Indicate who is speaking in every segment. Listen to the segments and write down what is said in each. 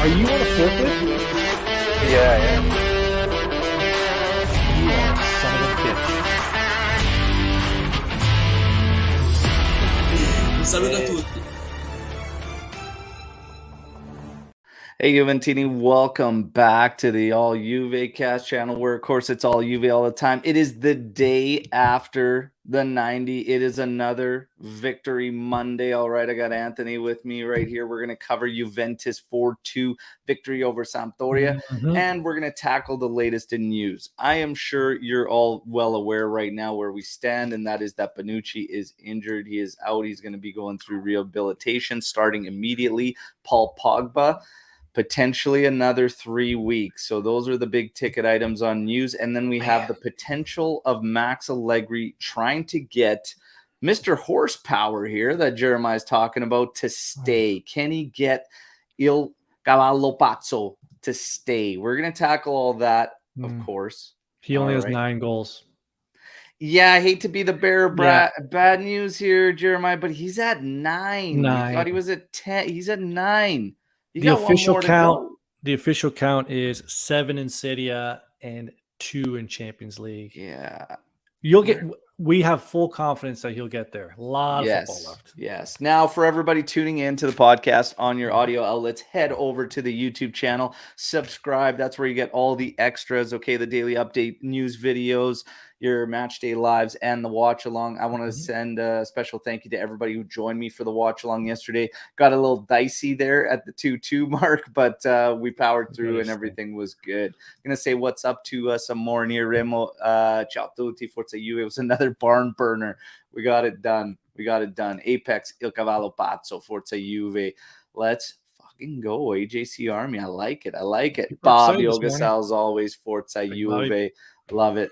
Speaker 1: Are you on a forklift?
Speaker 2: Yeah, yeah.
Speaker 1: You are a son of a bitch.
Speaker 3: Un saluto a tutti.
Speaker 2: Hey, Juventini, welcome back to the All Juve Cast channel, where, of course, it's all Juve all the time. It is the day after the 90. It is another Victory Monday. All right, I got Anthony with me right here. We're going to cover Juventus 4-2 victory over Sampdoria, and we're going to tackle the latest in news. I am sure you're all well aware right now where we stand, and that is that Bonucci is injured. He is out. He's going to be going through rehabilitation starting immediately. Paul Pogba, potentially another 3 weeks. So those are the big ticket items on news. And then we have the potential of Max Allegri trying to get Mr. Horsepower here that Jeremiah's talking about to stay. Can he get Il Cavallo Pazzo to stay? We're going to tackle all that, of course.
Speaker 1: He only has 9 goals.
Speaker 2: Yeah, I hate to be the bearer of bad news here, Jeremiah, but he's at 9. I thought he was at 10. He's at 9.
Speaker 1: The official count is 7 in Serie A and 2 in Champions League.
Speaker 2: Yeah.
Speaker 1: We have full confidence that he'll get there. A lot of football left.
Speaker 2: Yes. Now, for everybody tuning in to the podcast on your audio outlets, head over to the YouTube channel, subscribe. That's where you get all the extras, okay? The daily update news videos, your match day lives, and the watch along. I want to send a special thank you to everybody who joined me for the watch along yesterday. Got a little dicey there at the 2-2 mark, but we powered through and everything was good. I'm going to say what's up to some more near Remo. Ciao tutti, Forza Juve. It was another barn burner. We got it done. Apex, Il Cavallo Pazzo, Forza Juve. Let's fucking go, AJC Army. I like it. Bob Yogasal, as always, Forza Juve. Love it.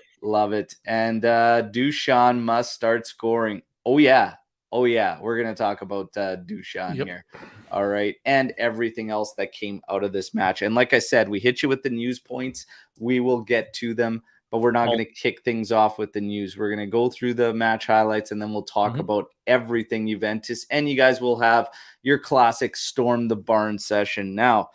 Speaker 2: And Dusan must start scoring. Oh yeah. We're going to talk about Dusan here. All right. And everything else that came out of this match. And like I said, we hit you with the news points. We will get to them, but we're not going to kick things off with the news. We're going to go through the match highlights, and then we'll talk about everything Juventus. And you guys will have your classic Storm the Barn session. Now,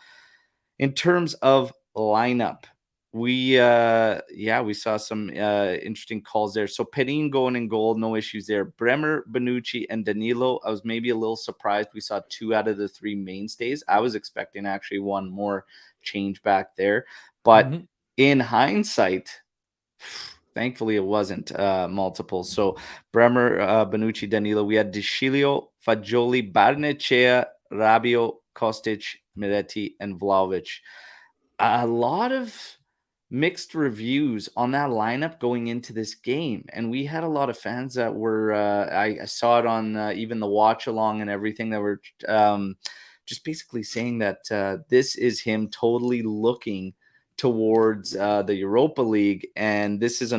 Speaker 2: in terms of lineup, we saw some interesting calls there. So Perin going in goal, no issues there. Bremer, Bonucci, and Danilo. I was maybe a little surprised we saw 2 out of the 3 mainstays. I was expecting actually one more change back there. But in hindsight, thankfully it wasn't multiple. So Bremer, Bonucci, Danilo. We had De Sciglio, Fagioli, Barnechea, Rabiot, Kostic, Miretti, and Vlahovic. A lot of mixed reviews on that lineup going into this game, and we had a lot of fans that were I saw it on even the watch along and everything that were just basically saying that this is him totally looking towards the Europa League, and this is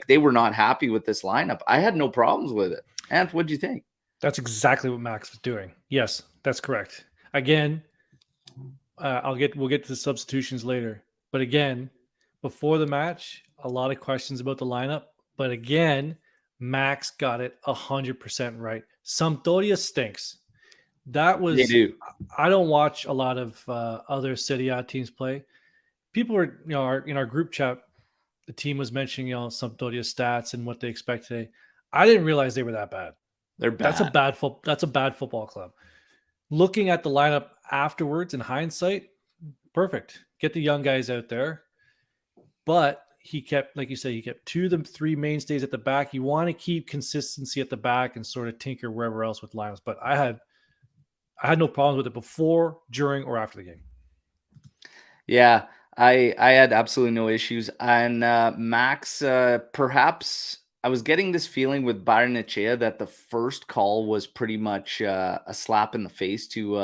Speaker 2: they were not happy with this lineup. I had no problems with it. Ant, what do you think?
Speaker 1: That's exactly what Max was doing. Yes, that's correct. Again, we'll get to the substitutions later, but again, before the match, a lot of questions about the lineup. But again, Max got it 100% right. Sampdoria stinks. They do. I don't watch a lot of other Serie A teams play. People were, in our group chat, the team was mentioning, Sampdoria stats and what they expect today. I didn't realize they were that bad.
Speaker 2: They're bad.
Speaker 1: That's a bad football club. Looking at the lineup afterwards in hindsight, perfect. Get the young guys out there. But he kept, like you said, 2 of them 3 mainstays at the back. You want to keep consistency at the back and sort of tinker wherever else with lineups. But I had no problems with it before, during, or after the game.
Speaker 2: Yeah, I had absolutely no issues. And Max, perhaps I was getting this feeling with Barnechea that the first call was pretty much a slap in the face to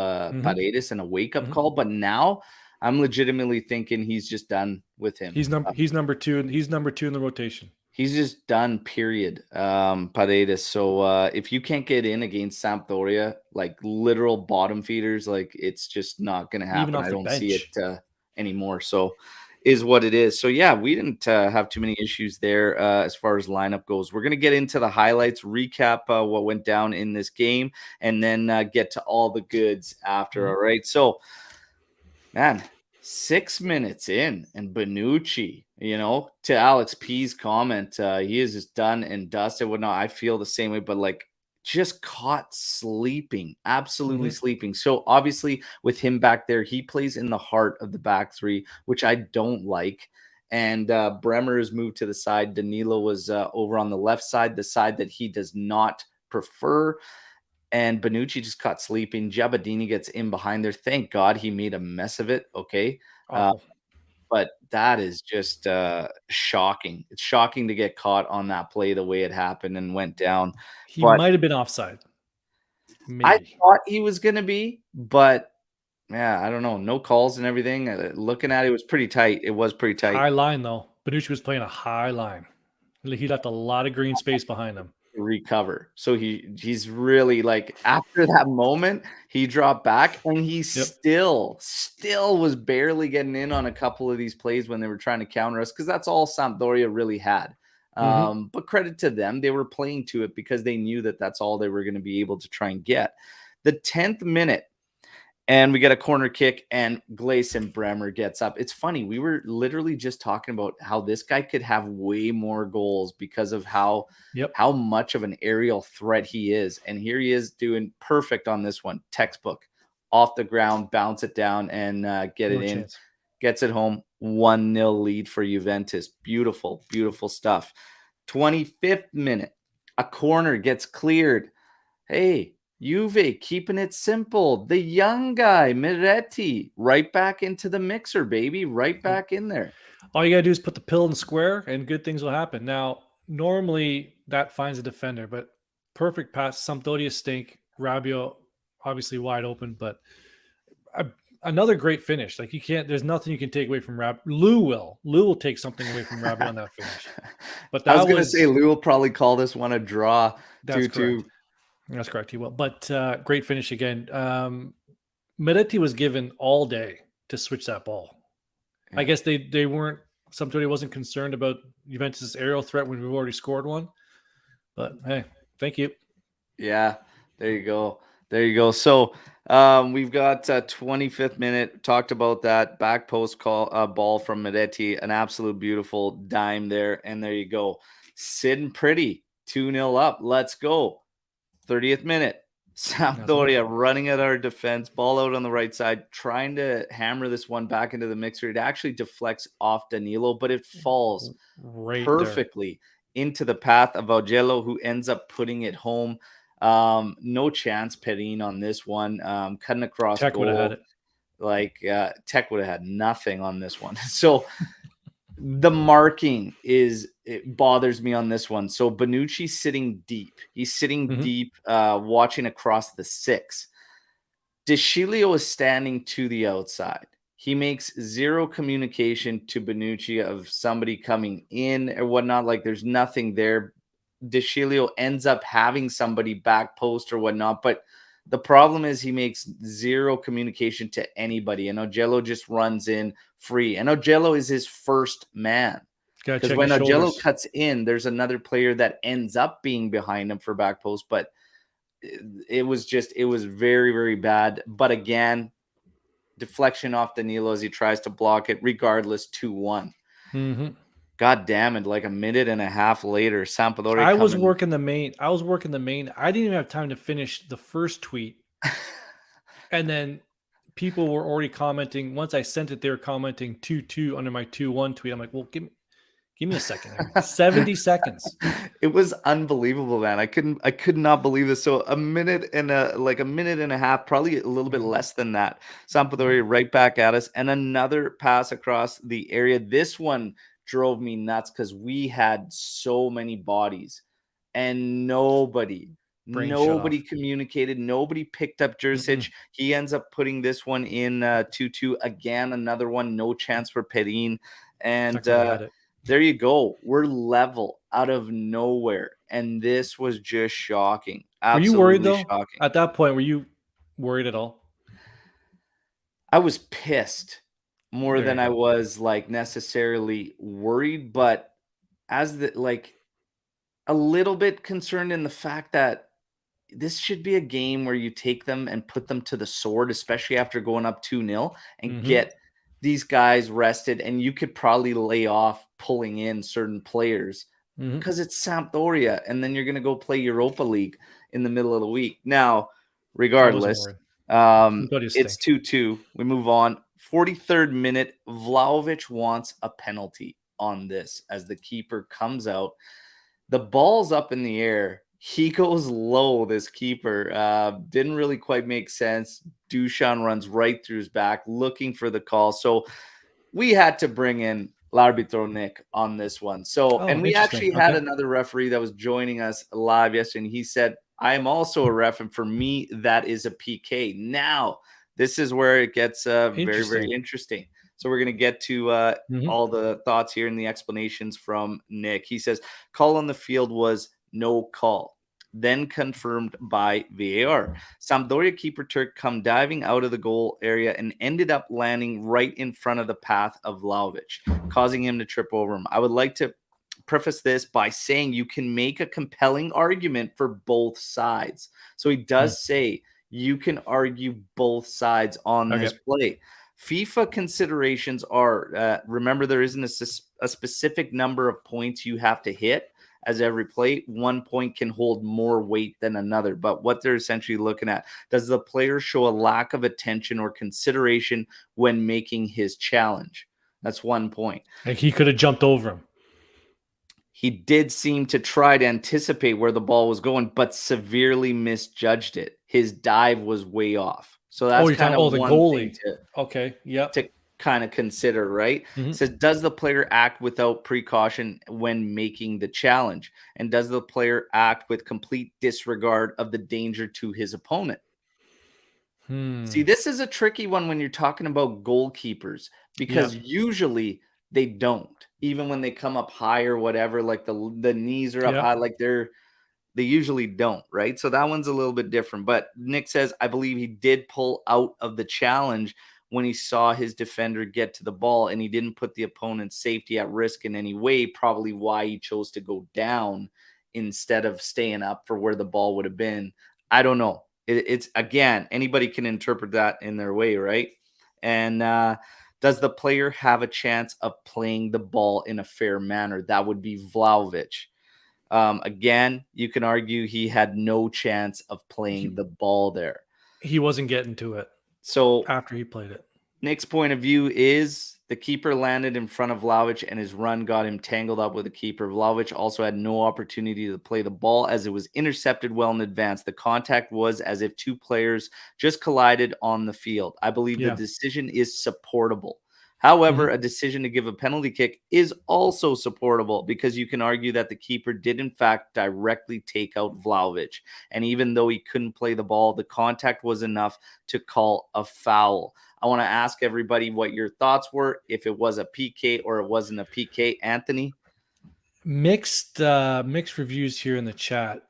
Speaker 2: Paredes and a wake-up call. But now I'm legitimately thinking he's just done with him.
Speaker 1: He's number 2, and he's number 2 in the rotation.
Speaker 2: He's just done, period. Paredes. So if you can't get in against Sampdoria, like literal bottom feeders, like it's just not going to happen. I don't see it anymore. So is what it is. So yeah, we didn't have too many issues there as far as lineup goes. We're going to get into the highlights, recap what went down in this game, and then get to all the goods after. All right. So Man, 6 minutes in, and Bonucci, to Alex P's comment, he is just done and dusted, whatnot. I feel the same way, but like just caught sleeping, absolutely
Speaker 1: Mhm.
Speaker 2: sleeping. So obviously, with him back there, he plays in the heart of the back three, which I don't like. And Bremer is moved to the side. Danilo was over on the left side, the side that he does not prefer. And Bonucci just caught sleeping. Giabadini gets in behind there. Thank God he made a mess of it. Okay. Uh,
Speaker 1: Awful.
Speaker 2: but that is just shocking. It's shocking to get caught on that play the way it happened and went down.
Speaker 1: He
Speaker 2: But
Speaker 1: might have been offside.
Speaker 2: I
Speaker 1: Maybe.
Speaker 2: thought he was going to be, but yeah, I don't know. No calls and everything. Looking at it, it was pretty tight. It was pretty tight.
Speaker 1: High line though. Benucci was playing a high line. He left a lot of green space behind him.
Speaker 2: Recover. So he's really like after that moment, he dropped back and he
Speaker 1: Yep.
Speaker 2: still was barely getting in on a couple of these plays when they were trying to counter us because that's all Sampdoria really had.
Speaker 1: Mhm.
Speaker 2: But credit to them, they were playing to it because they knew that that's all they were going to be able to try and get. The 10th minute, and we get a corner kick, and Gleison Bremer gets up. It's funny. We were literally just talking about how this guy could have way more goals because of how
Speaker 1: Yep.
Speaker 2: much of an aerial threat he is. And here he is doing perfect on this one. Textbook. Off the ground, bounce it down, and get
Speaker 1: No
Speaker 2: it in.
Speaker 1: chance.
Speaker 2: Gets it home. 1-0 lead for Juventus. Beautiful, beautiful stuff. 25th minute. A corner gets cleared. Hey, Juve keeping it simple. The young guy, Miretti, right back into the mixer, baby. Right back in there.
Speaker 1: All you gotta do is put the pill in the square, and good things will happen. Now, normally that finds a defender, but perfect pass. Sampdoria stink. Rabiot obviously wide open, but a, another great finish. Like you can't. There's nothing you can take away from Rab. Lou will take something away from Rabiot on that finish. But
Speaker 2: I was
Speaker 1: that
Speaker 2: gonna say
Speaker 1: was
Speaker 2: Lou will probably call this one a draw.
Speaker 1: that's
Speaker 2: 2-2.
Speaker 1: correct. That's correct. He will. But great finish again. Miretti was given all day to switch that ball. I
Speaker 2: Yeah.
Speaker 1: guess they weren't. Sampdoria wasn't concerned about Juventus' aerial threat when we've already scored one. But hey, thank you.
Speaker 2: Yeah, there you go. There you go. So we've got 25th minute. Talked about that back post call ball from Miretti, an absolute beautiful dime there. And there you go. Sitting pretty. 2-0 up. Let's go. 30th minute.
Speaker 1: That's one.
Speaker 2: Sampdoria running at our defense, ball out on the right side, trying to hammer this one back into the mixer. It actually deflects off Danilo, but it falls
Speaker 1: Right there.
Speaker 2: perfectly into the path of Augello, who ends up putting it home. No chance, Perin, on this one. Cutting across
Speaker 1: Tech would have had
Speaker 2: goal.
Speaker 1: it.
Speaker 2: Like Tech would have had nothing on this one. So the marking it bothers me on this one. So Bonucci's sitting deep. He's sitting
Speaker 1: Mhm.
Speaker 2: deep, watching across the six. DeScilio is standing to the outside. He makes zero communication to Bonucci of somebody coming in or whatnot. Like there's nothing there. DeScilio ends up having somebody back post or whatnot, but the problem is he makes zero communication to anybody, and Augello just runs in free. And Augello is his first man
Speaker 1: Gotta
Speaker 2: because
Speaker 1: check
Speaker 2: when
Speaker 1: his
Speaker 2: Augello
Speaker 1: shoulders.
Speaker 2: cuts in, there's another player that ends up being behind him for back post, but it was very, very bad. But again, deflection off Danilo as he tries to block it, regardless, 2-1.
Speaker 1: Mhm.
Speaker 2: God damn it, like a minute and a half later, Sampdoria
Speaker 1: I was
Speaker 2: coming.
Speaker 1: working the main. I was working the main. I didn't even have time to finish the first tweet, and then people were already commenting. Once I sent it, they were commenting 2-2 under my 2-1 tweet. I'm like, well, give me a second here. 70 seconds.
Speaker 2: It was unbelievable, man. I could not believe this. So a minute and a half, probably a little bit
Speaker 1: Mhm.
Speaker 2: less than that. Sampdoria right back at us, and another pass across the area. This one drove me nuts because we had so many bodies, and
Speaker 1: Brain shut
Speaker 2: nobody
Speaker 1: off.
Speaker 2: communicated. Nobody picked up
Speaker 1: Mm-mm.
Speaker 2: Jursic. He ends up putting this one in 2-2 again. Another one, no chance for Perin, and
Speaker 1: Tech would have had it.
Speaker 2: there you go. We're level out of nowhere. And this was just shocking.
Speaker 1: Were you worried
Speaker 2: Absolutely
Speaker 1: though?
Speaker 2: shocking.
Speaker 1: At that point, were you worried at all?
Speaker 2: I was pissed more
Speaker 1: There
Speaker 2: than
Speaker 1: you
Speaker 2: I
Speaker 1: go.
Speaker 2: was like necessarily worried, but as the like a little bit concerned in the fact that this should be a game where you take them and put them to the sword, especially after going up 2-0, and get these guys rested. And you could probably lay off pulling in certain players because it's Sampdoria, and then you're going to go play Europa League in the middle of the week. Now, regardless, it's 2-2. We move on. 43rd minute, Vlahovic wants a penalty on this as the keeper comes out. The ball's up in the air. He goes low, this keeper. Didn't really quite make sense. Dusan runs right through his back looking for the call. So we had to bring in L'Arbitro Nick on this one. So, and we actually had another referee that was joining us live yesterday, and he said, I am also a ref, and for me, that is a PK. Now, this is where it gets very, very interesting. So we're going to get to all the thoughts here and the explanations from Nick. He says, call on the field was no call, then confirmed by VAR. Sampdoria keeper Turk come diving out of the goal area and ended up landing right in front of the path of Vlahovic, causing him to trip over him. I would like to preface this by saying you can make a compelling argument for both sides. So he does say you can argue both sides on this play. FIFA considerations are, remember, there isn't a specific number of points you have to hit as every play. One point can hold more weight than another. But what they're essentially looking at, does the player show a lack of attention or consideration when making his challenge? That's 1 point.
Speaker 1: Like he could have jumped over him.
Speaker 2: He did seem to try to anticipate where the ball was going, but severely misjudged it. His dive was way off. So that's kind of
Speaker 1: the
Speaker 2: one
Speaker 1: goalie.
Speaker 2: thing
Speaker 1: to
Speaker 2: to kind of consider, right? It says, does the player act without precaution when making the challenge? And does the player act with complete disregard of the danger to his opponent? See, this is a tricky one when you're talking about goalkeepers, because usually they don't. Even when they come up high or whatever, like the knees are up high, like they usually don't, right? So that one's a little bit different. But Nick says, I believe he did pull out of the challenge when he saw his defender get to the ball, and he didn't put the opponent's safety at risk in any way, probably why he chose to go down instead of staying up for where the ball would have been. I don't know. It's, again, anybody can interpret that in their way, right? And does the player have a chance of playing the ball in a fair manner? That would be Vlahovic. Again, you can argue he had no chance of playing the ball there.
Speaker 1: He wasn't getting to it.
Speaker 2: So
Speaker 1: after he played it,
Speaker 2: Nick's point of view is the keeper landed in front of Vlahovic and his run got him tangled up with the keeper. Vlahovic also had no opportunity to play the ball as it was intercepted well in advance. The contact was as if two players just collided on the field. I believe the decision is supportable. However, a decision to give a penalty kick is also supportable because you can argue that the keeper did, in fact, directly take out Vlahovic. And even though he couldn't play the ball, the contact was enough to call a foul. I want to ask everybody what your thoughts were, if it was a PK or it wasn't a PK. Anthony?
Speaker 1: Mixed reviews here in the chat.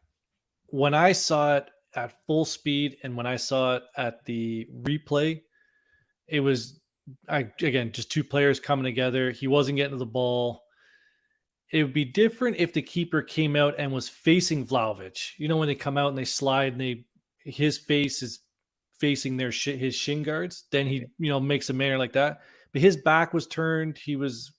Speaker 1: When I saw it at full speed and when I saw it at the replay, it was... again, just two players coming together. He wasn't getting to the ball. It would be different if the keeper came out and was facing Vlahovic. You know, when they come out and they slide and his face is facing his shin guards, then he, makes a manner like that. But his back was turned. He was,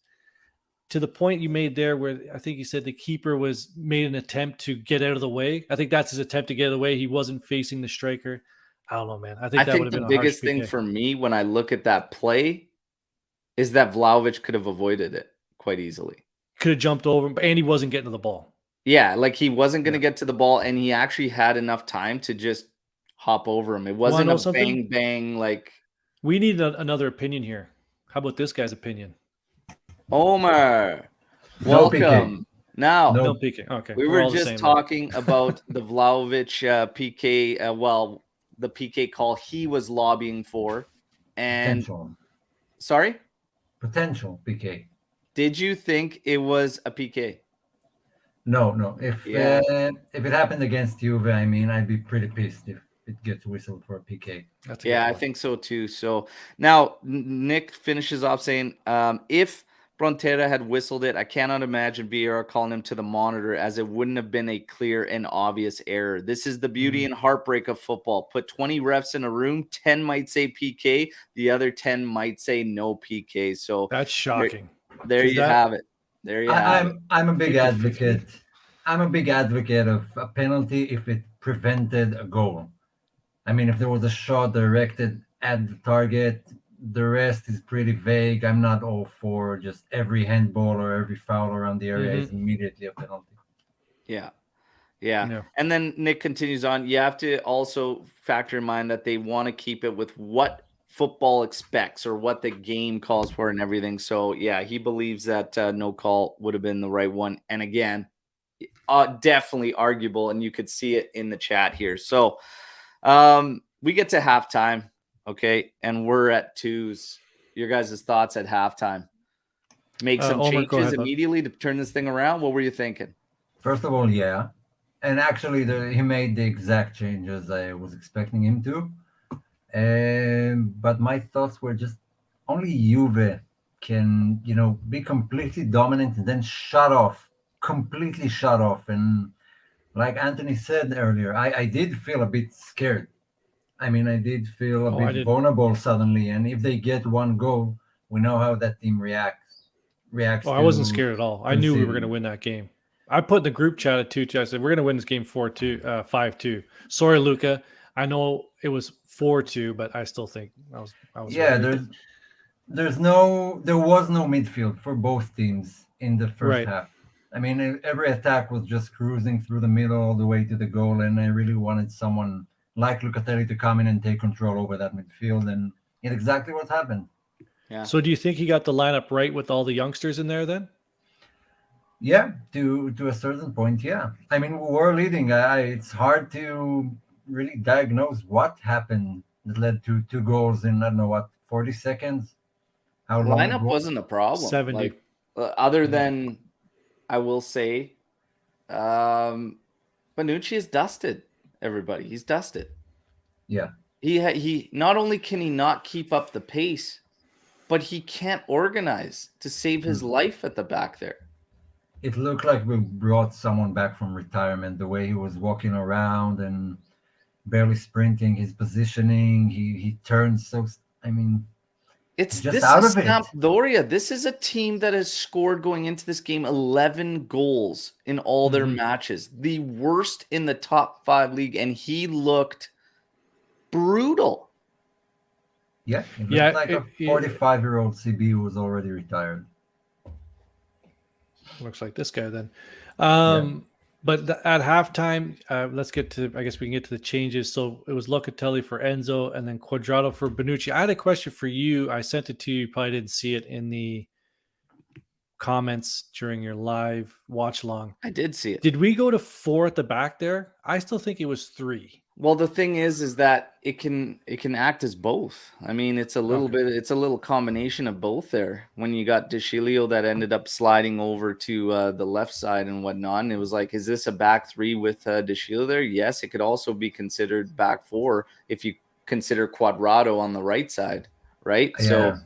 Speaker 1: to the point you made there where I think you said the keeper made an attempt to get out of the way. I think that's his attempt to get out of the way. He wasn't facing the striker. I don't know, man. I think that would have been
Speaker 2: the biggest thing for me when I look at that play is that Vlahovic could have avoided it quite easily.
Speaker 1: Could have jumped over him, and he wasn't getting to the ball.
Speaker 2: Yeah, like he wasn't going to get to the ball, and he actually had enough time to just hop over him. It wasn't a bang. Like,
Speaker 1: we need another opinion here. How about this guy's opinion?
Speaker 2: Omer, welcome. Now,
Speaker 1: no PK. Okay,
Speaker 2: we were just talking about the Vlahovic PK. The PK call he was lobbying for, and
Speaker 3: potential PK.
Speaker 2: Did you think it was a PK?
Speaker 3: No. If it happened against Juve, I'd be pretty pissed if it gets whistled for a PK.
Speaker 2: I think so too. So now Nick finishes off saying, if Frontera had whistled it. I cannot imagine VAR calling him to the monitor, as it wouldn't have been a clear and obvious error. This is the beauty and heartbreak of football. Put 20 refs in a room, 10 might say PK, the other 10 might say no PK. So
Speaker 1: That's shocking.
Speaker 2: there you have it. There you have it.
Speaker 3: I'm a big
Speaker 1: 50-50.
Speaker 3: advocate. I'm a big advocate of a penalty if it prevented a goal. I mean, if there was a shot directed at the target, the rest is pretty vague. I'm not all for just every handball or every foul around the area is immediately a penalty.
Speaker 2: Yeah.
Speaker 1: Yeah.
Speaker 2: And then Nick continues on. You have to also factor in mind that they want to keep it with what football expects or what the game calls for and everything. So, yeah, he believes that no call would have been the right one. And again, definitely arguable, and you could see it in the chat here. So we get to halftime, okay, and we're at 2s. Your guys' thoughts at halftime? Make some
Speaker 1: Omer, go
Speaker 2: changes
Speaker 1: ahead, bud.
Speaker 2: immediately to turn this thing around? What were you thinking?
Speaker 3: First of all, yeah. And actually, he made the exact changes I was expecting him to. But my thoughts were just only Juve can, be completely dominant and then completely shut off. And like Anthony said earlier, I did feel a bit scared. I mean, I did feel a bit vulnerable suddenly. And if they get one goal, we know how that team reacts.
Speaker 1: I wasn't scared at all. I knew we were going to win that game. I put in the group chat at 2-2. I said, we're going to win this game 5-2. Sorry, Luca. I know it was 4-2, but I still think I was
Speaker 3: yeah,
Speaker 1: right.
Speaker 3: there was no midfield for both teams in the first half. I mean, every attack was just cruising through the middle all the way to the goal, and I really wanted someone like Lucatelli to come in and take control over that midfield, and it's exactly what happened.
Speaker 2: Yeah.
Speaker 1: So do you think he got the lineup right with all the youngsters in there then?
Speaker 3: Yeah, to a certain point, yeah. I mean, we were leading. It's hard to really diagnose what happened that led to 2 goals in, 40 seconds? How long?
Speaker 2: Lineup wasn't a problem.
Speaker 1: 70.
Speaker 2: Like, other than, I will say, Bonucci is dusted, everybody. He's dusted.
Speaker 3: Yeah.
Speaker 2: He not only can he not keep up the pace, but he can't organize to save his life at the back there.
Speaker 3: It looked like we brought someone back from retirement, the way he was walking around and barely sprinting, his positioning, he turns so, I mean,
Speaker 2: this
Speaker 3: just out
Speaker 2: is
Speaker 3: of it.
Speaker 2: Sampdoria. This is a team that has scored going into this game 11 goals in all their matches. The worst in the top 5 league, and he looked brutal.
Speaker 3: Yeah, it looked like a 45-year-old CB who was already retired.
Speaker 1: Looks like this guy then. But at halftime, let's get to, I guess we can get to the changes. So it was Locatelli for Enzo and then Quadrado for Bonucci. I had a question for you. I sent it to you. You probably didn't see it in the comments during your live watch along.
Speaker 2: I did see it.
Speaker 1: Did we go to 4 at the back there? I still think it was 3.
Speaker 2: Well, the thing is that it can act as both. I mean, it's a little bit, it's a little combination of both there. When you got De Chilio that ended up sliding over to the left side and whatnot, and it was like, is this a back 3 with De Chilio there? Yes, it could also be considered back 4 if you consider Quadrado on the right side, right?
Speaker 3: Yeah.
Speaker 2: So,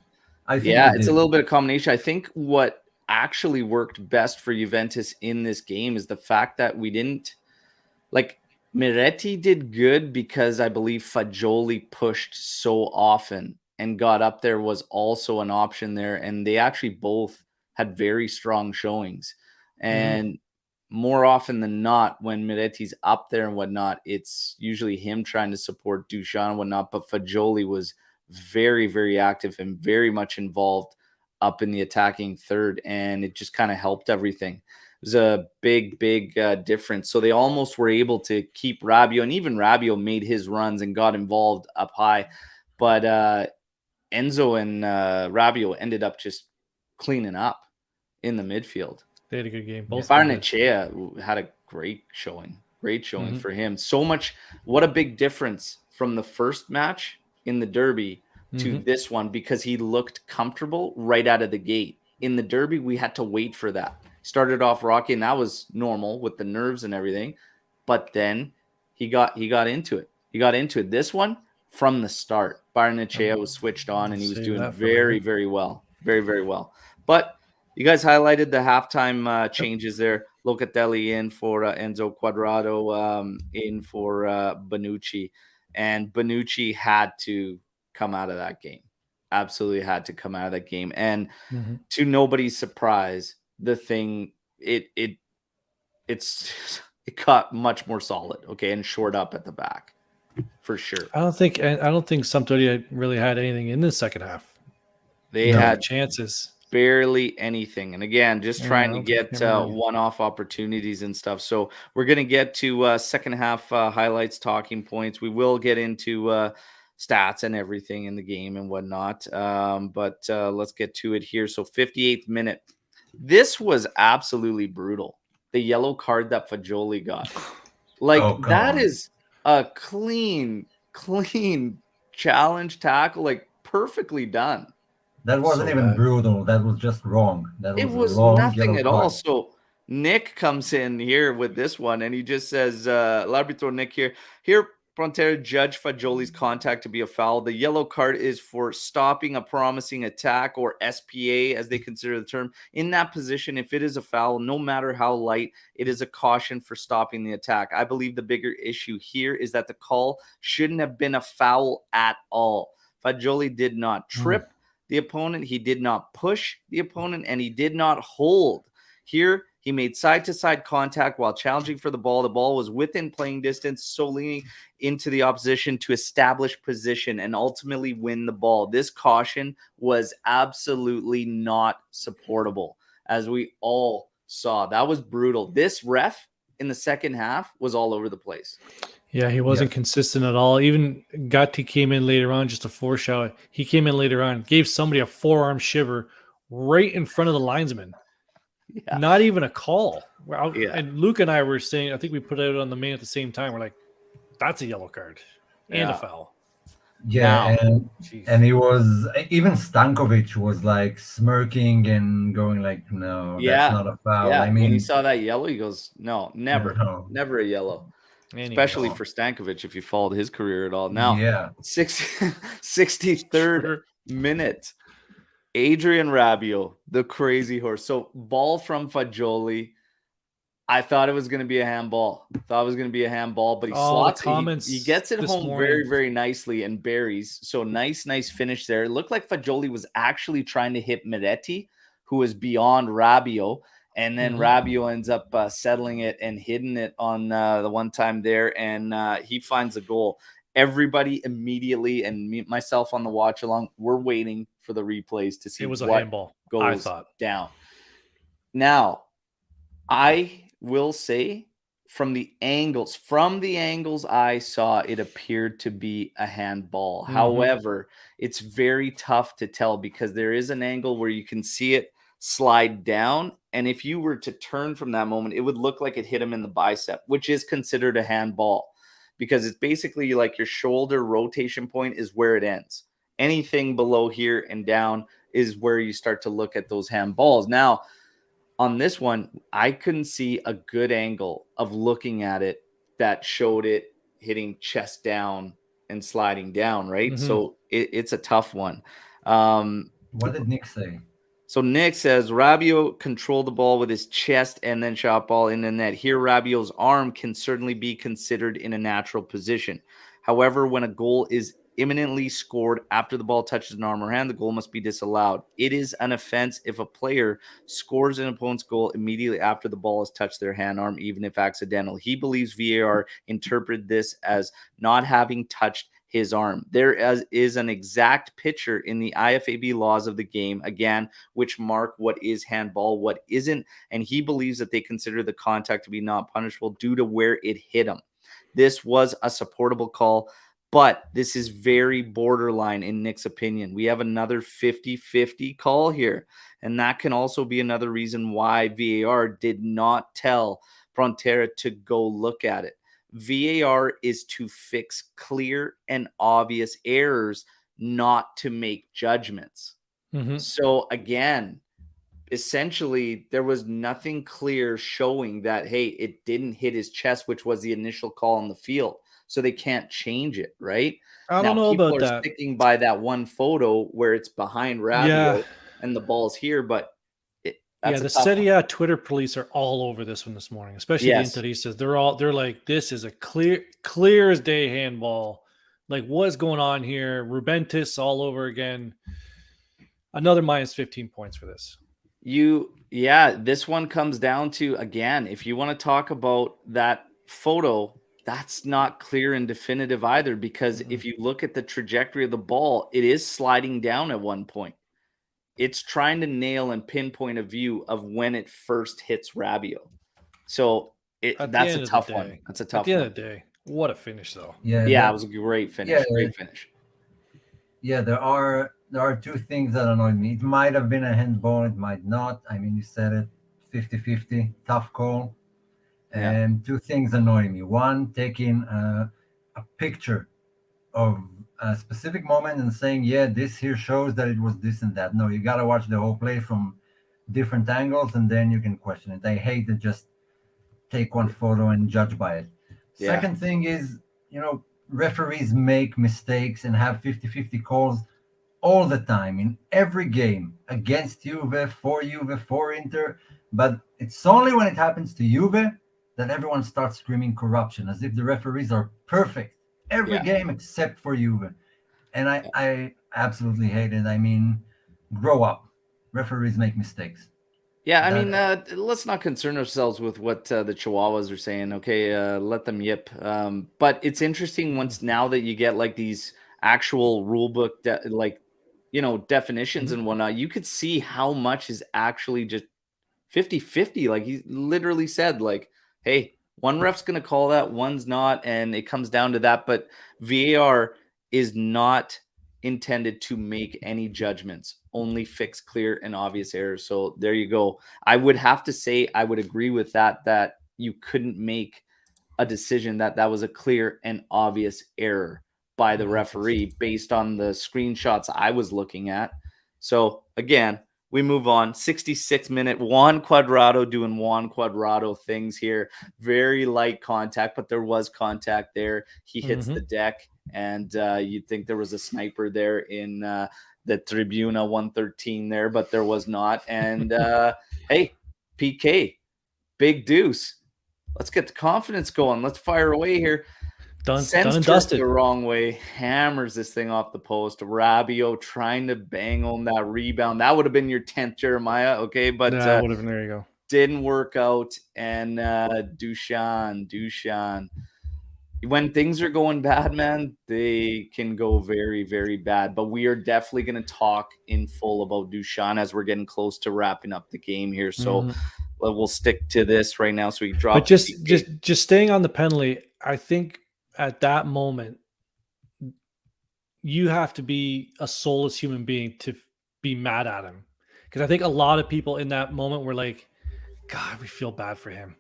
Speaker 3: I think
Speaker 2: it's a little bit of combination. I think what actually worked best for Juventus in this game is the fact that we didn't, like, Miretti did good because I believe Fagioli pushed so often and got up there was also an option there. And they actually both had very strong showings. And more often than not, when Miretti's up there and whatnot, it's usually him trying to support Duchamp and whatnot. But Fagioli was very, very active and very much involved up in the attacking third. And it just kind of helped everything. It was a big difference. So they almost were able to keep Rabiot, and even Rabiot made his runs and got involved up high. But Enzo and Rabiot ended up just cleaning up in the midfield.
Speaker 1: They had a good game. Both
Speaker 2: Barnechea had a great showing for him. So much. What a big difference from the first match in the derby to this one, because he looked comfortable right out of the gate. In the derby, we had to wait for that. Started off rocky, and that was normal with the nerves and everything. But then he got into it. This one, from the start, Barnechea was switched on, and he was doing very, very well. Very, very well. But You guys highlighted the halftime changes there. Locatelli in for Enzo Cuadrado, in for Bonucci. And Bonucci had to come out of that game. Absolutely had to come out of that game. And to nobody's surprise, the thing it got much more solid, okay, and shored up at the back for sure.
Speaker 1: I don't think Sampdoria really had anything in the second half.
Speaker 2: They had
Speaker 1: chances,
Speaker 2: barely anything, and again, just trying to get one-off opportunities and stuff. So we're going to get to second half highlights, talking points. We will get into stats and everything in the game and whatnot, but let's get to it here. So 58th minute, this was absolutely brutal. The yellow card that Fagioli got, like that is a clean challenge tackle, like perfectly done.
Speaker 3: That wasn't even brutal. That was just wrong.
Speaker 2: It was nothing at all. So Nick comes in here with this one, and he just says, L'arbitro Nick here. Frontera judged Fagioli's contact to be a foul. The yellow card is for stopping a promising attack, or SPA as they consider the term. In that position, if it is a foul, no matter how light, it is a caution for stopping the attack. I believe the bigger issue here is that the call shouldn't have been a foul at all. Fagioli did not trip the opponent, he did not push the opponent, and he did not hold. Here, he made side-to-side contact while challenging for the ball. The ball was within playing distance, so leaning into the opposition to establish position and ultimately win the ball. This caution was absolutely not supportable, as we all saw. That was brutal. This ref in the second half was all over the place.
Speaker 1: Yeah, he wasn't consistent at all. Even Gatti came in later on, just a foreshadow. He came in later on, gave somebody a forearm shiver right in front of the linesman. Yeah. Not even a call. And Luca and I were saying, I think we put it out on the main at the same time. We're like, that's a yellow card and a foul.
Speaker 3: Yeah, and he was, even Stankovic was like smirking and going like, no, that's not a foul.
Speaker 2: Yeah,
Speaker 3: I mean,
Speaker 2: when he saw that yellow, he goes, no, never a yellow. Especially for Stankovic, if you followed his career at all. Now, 63rd minute, Adrian Rabiot, the crazy horse. So, ball from Fagioli. I thought it was going to be a handball. But he slots it. He gets it home very, very nicely and buries. So, nice finish there. It looked like Fagioli was actually trying to hit Miretti, who was beyond Rabiot. And then Rabiot ends up settling it and hitting it on the one time there, and he finds a goal. Everybody immediately, and myself on the watch along, we're waiting for the replays to see what handball goes down. Now, I will say from the angles I saw, it appeared to be a handball. However, it's very tough to tell because there is an angle where you can see it slide down, and if you were to turn from that moment, it would look like it hit him in the bicep, which is considered a handball because it's basically like your shoulder rotation point is where it ends. Anything below here and down is where you start to look at those handballs. Now, on this one, I couldn't see a good angle of looking at it that showed it hitting chest down and sliding down, right? So it's a tough one.
Speaker 3: What did Nick say?
Speaker 2: So Nick says Rabiot controlled the ball with his chest and then shot ball in the net. Here, Rabiot's arm can certainly be considered in a natural position. However, when a goal is imminently scored after the ball touches an arm or hand, the goal must be disallowed. It is an offense if a player scores an opponent's goal immediately after the ball has touched their hand, arm, even if accidental. He believes VAR interpreted this as not having touched his arm. There is an exact picture in the IFAB laws of the game, again, which mark what is handball, what isn't, and he believes that they consider the contact to be not punishable due to where it hit him. This was a supportable call, but this is very borderline in Nick's opinion. We have another 50-50 call here, and that can also be another reason why VAR did not tell Frontera to go look at it. VAR is to fix clear and obvious errors, not to make judgments. So again, essentially, there was nothing clear showing that, hey, it didn't hit his chest, which was the initial call on the field. So they can't change it, right?
Speaker 1: I don't know about that.
Speaker 2: People are sticking by that one photo where it's behind Rabiot and the ball's here, but That's a
Speaker 1: the
Speaker 2: tough one.
Speaker 1: Serie A Twitter police are all over this one this morning, especially
Speaker 2: Yes.
Speaker 1: the Interistas. They're like, this is a clear as day handball. Like, what's going on here? Rubentus all over again. Another minus 15 points for this.
Speaker 2: This one comes down to, again, if you want to talk about that photo, that's not clear and definitive either, because if you look at the trajectory of the ball, it is sliding down at one point. It's trying to nail and pinpoint a view of when it first hits Rabiot. So that's a tough one. That's a tough one.
Speaker 1: At the end of the day, what a finish, though.
Speaker 2: Yeah, it was a great finish. Great finish.
Speaker 3: Yeah, there are two things that annoyed me. It might have been a handball, it might not. I mean, you said it, 50-50, tough call. And two things annoy me. One, taking a picture of a specific moment and saying, yeah, this here shows that it was this and that. No, you got to watch the whole play from different angles, and then you can question it. I hate to just take one photo and judge by it.
Speaker 2: Yeah.
Speaker 3: Second thing is, referees make mistakes and have 50-50 calls all the time in every game against Juve, for Inter. But it's only when it happens to Juve that everyone starts screaming corruption, as if the referees are perfect every game except for Juve. And I absolutely hate it. I mean, grow up. Referees make mistakes.
Speaker 2: Yeah, I mean, let's not concern ourselves with what the Chihuahuas are saying. Okay, let them yip. But it's interesting once now that you get like these actual rule book, definitions and whatnot, you could see how much is actually just 50-50. Like he literally said, like, hey, one ref's going to call that, one's not. And it comes down to that. But VAR is not intended to make any judgments, only fix clear and obvious errors. So there you go. I would have to say I would agree with that you couldn't make a decision that was a clear and obvious error by the referee based on the screenshots I was looking at. So again, we move on. 66-minute Juan Cuadrado doing Juan Cuadrado things here. Very light contact, but there was contact there. He hits the deck, and you'd think there was a sniper there in the Tribuna 113 there, but there was not. And hey, PK, big deuce. Let's get the confidence going. Let's fire away here.
Speaker 1: Done and dusted.
Speaker 2: The wrong way, hammers this thing off the post. Rabiot trying to bang on that rebound. That would have been your 10th, Jeremiah. Okay, but
Speaker 1: that would have been, there you go.
Speaker 2: Didn't work out. And Dushan. When things are going bad, man, they can go very, very bad. But we are definitely going to talk in full about Dushan as we're getting close to wrapping up the game here. So we'll stick to this right now so we can drop.
Speaker 1: But just staying on the penalty, I think at that moment, you have to be a soulless human being to be mad at him. Because I think a lot of people in that moment were like, God, we feel bad for him.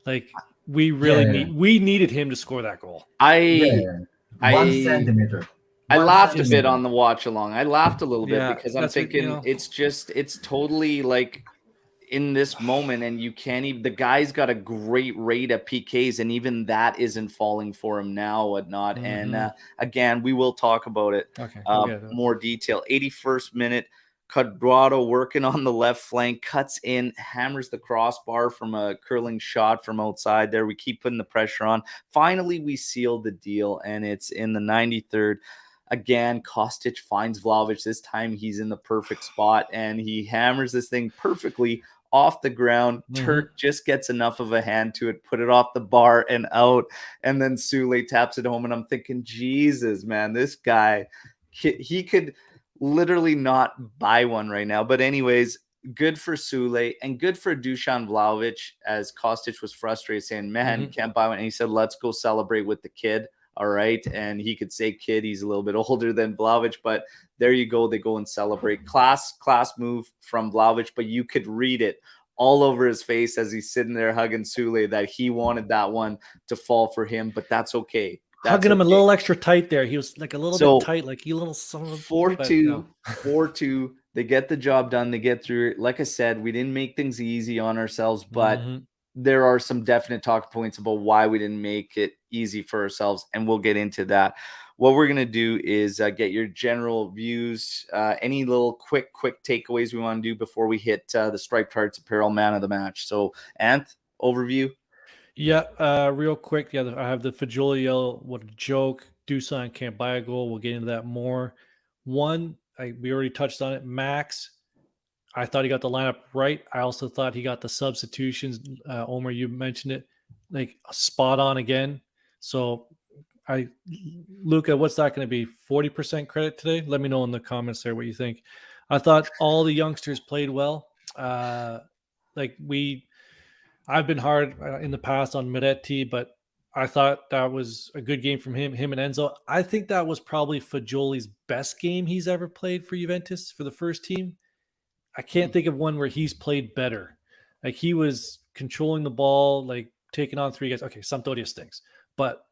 Speaker 1: Like, we really needed him to score that goal.
Speaker 3: 1 centimeter.
Speaker 2: I laughed a bit on the watch along. I laughed a little bit because I'm thinking it's totally like in this moment, and you can't even, the guy's got a great rate at PKs, and even that isn't falling for him now, whatnot. And again, we will talk about it more detail. 81st minute, Cuadrado working on the left flank, cuts in, hammers the crossbar from a curling shot from outside there. We keep putting the pressure on. Finally, we seal the deal, and it's in the 93rd. Again, Kostic finds Vlahovic. This time he's in the perfect spot, and he hammers this thing perfectly off the ground. Turk just gets enough of a hand to it, put it off the bar and out, and then Sule taps it home. And I'm thinking, Jesus, man, this guy, he could literally not buy one right now. But anyways, good for Sule and good for Dusan Vlahovic, as Kostic was frustrated saying, man, you can't buy one. And he said, let's go celebrate with the kid. All right. And he could say kid, he's a little bit older than Vlahovic, but there you go. They go and celebrate. Class move from Vlahovic, but you could read it all over his face as he's sitting there hugging Sule that he wanted that one to fall for him, but that's okay.
Speaker 1: Hugging him a little extra tight there. He was like a little bit tight, like he little
Speaker 2: 4-2. They get the job done. They get through it. Like I said, we didn't make things easy on ourselves, but there are some definite talk points about why we didn't make it easy for ourselves, and we'll get into that. What we're going to do is get your general views, any little quick takeaways we want to do before we hit the Striped Hearts Apparel Man of the Match. So, Anth, overview.
Speaker 1: Yeah, real quick. Yeah, I have the Fajoli yell. What a joke. Dusan can't buy a goal. We'll get into that more. We already touched on it. Max, I thought he got the lineup right. I also thought he got the substitutions. Omer, you mentioned it, like spot on again. So, Luca, what's that going to be? 40% credit today? Let me know in the comments there what you think. I thought all the youngsters played well. I've been hard in the past on Miretti, but I thought that was a good game from him and Enzo. I think that was probably Fajoli's best game he's ever played for Juventus for the first team. I can't think of one where he's played better. Like he was controlling the ball, like taking on three guys. Okay, Sampdoria stinks, but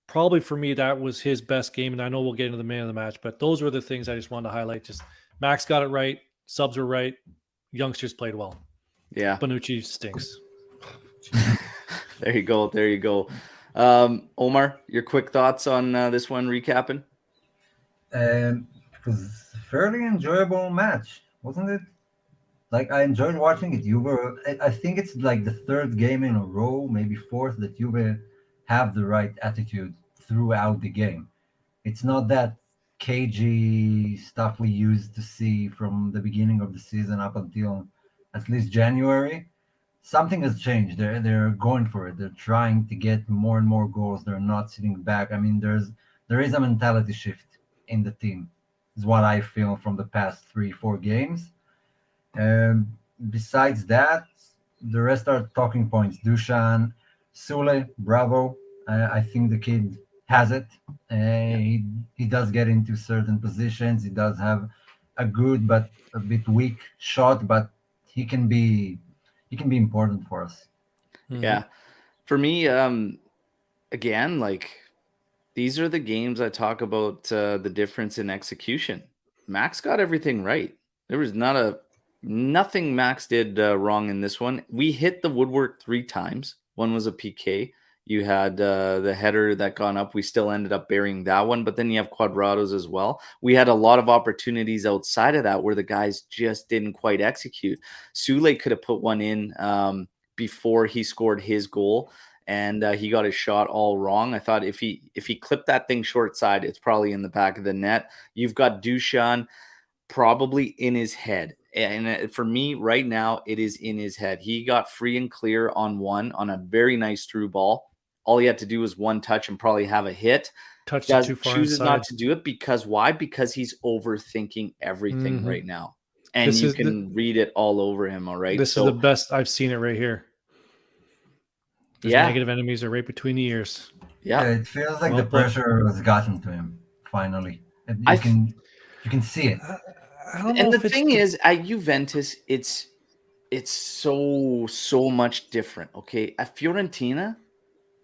Speaker 1: probably for me that was his best game. And I know we'll get into the man of the match, but those were the things I just wanted to highlight. Just Max got it right, subs were right, youngsters played well.
Speaker 2: Yeah,
Speaker 1: Bonucci stinks.
Speaker 2: There you go. Omar, your quick thoughts on this one recapping?
Speaker 3: It was a fairly enjoyable match, wasn't it? Like I enjoyed watching it. I think it's like the third game in a row, maybe fourth, that Juve have the right attitude throughout the game. It's not that cagey stuff we used to see from the beginning of the season up until at least January. Something has changed. They're going for it. They're trying to get more and more goals. They're not sitting back. I mean, there is a mentality shift in the team. Is what I feel from the past 3-4 games. Besides that, the rest are talking points. Dusan, Sule, bravo. I think the kid has it. He does get into certain positions. He does have a good but a bit weak shot, but he can be important for us.
Speaker 2: Yeah. For me, again, like these are the games I talk about the difference in execution. Max got everything right. There was nothing Max did wrong in this one. We hit the woodwork 3 times. One was a PK. You had the header that gone up. We still ended up burying that one, but then you have Quadrados as well. We had a lot of opportunities outside of that where the guys just didn't quite execute. Sule could have put one in before he scored his goal, and he got his shot all wrong. I thought if he clipped that thing short side, it's probably in the back of the net. You've got Dusan probably in his head. And for me right now, it is in his head. He got free and clear on a very nice through ball. All he had to do was one touch and probably have a hit. Chooses not to do it because why? Because he's overthinking everything right now. And you can read it all over him, all right?
Speaker 1: This is the best I've seen it right here. His negative enemies are right between the ears.
Speaker 3: Yeah, it feels like the pressure has gotten to him, finally. You can see it.
Speaker 2: And the thing is, at Juventus, it's so much different, okay? At Fiorentina,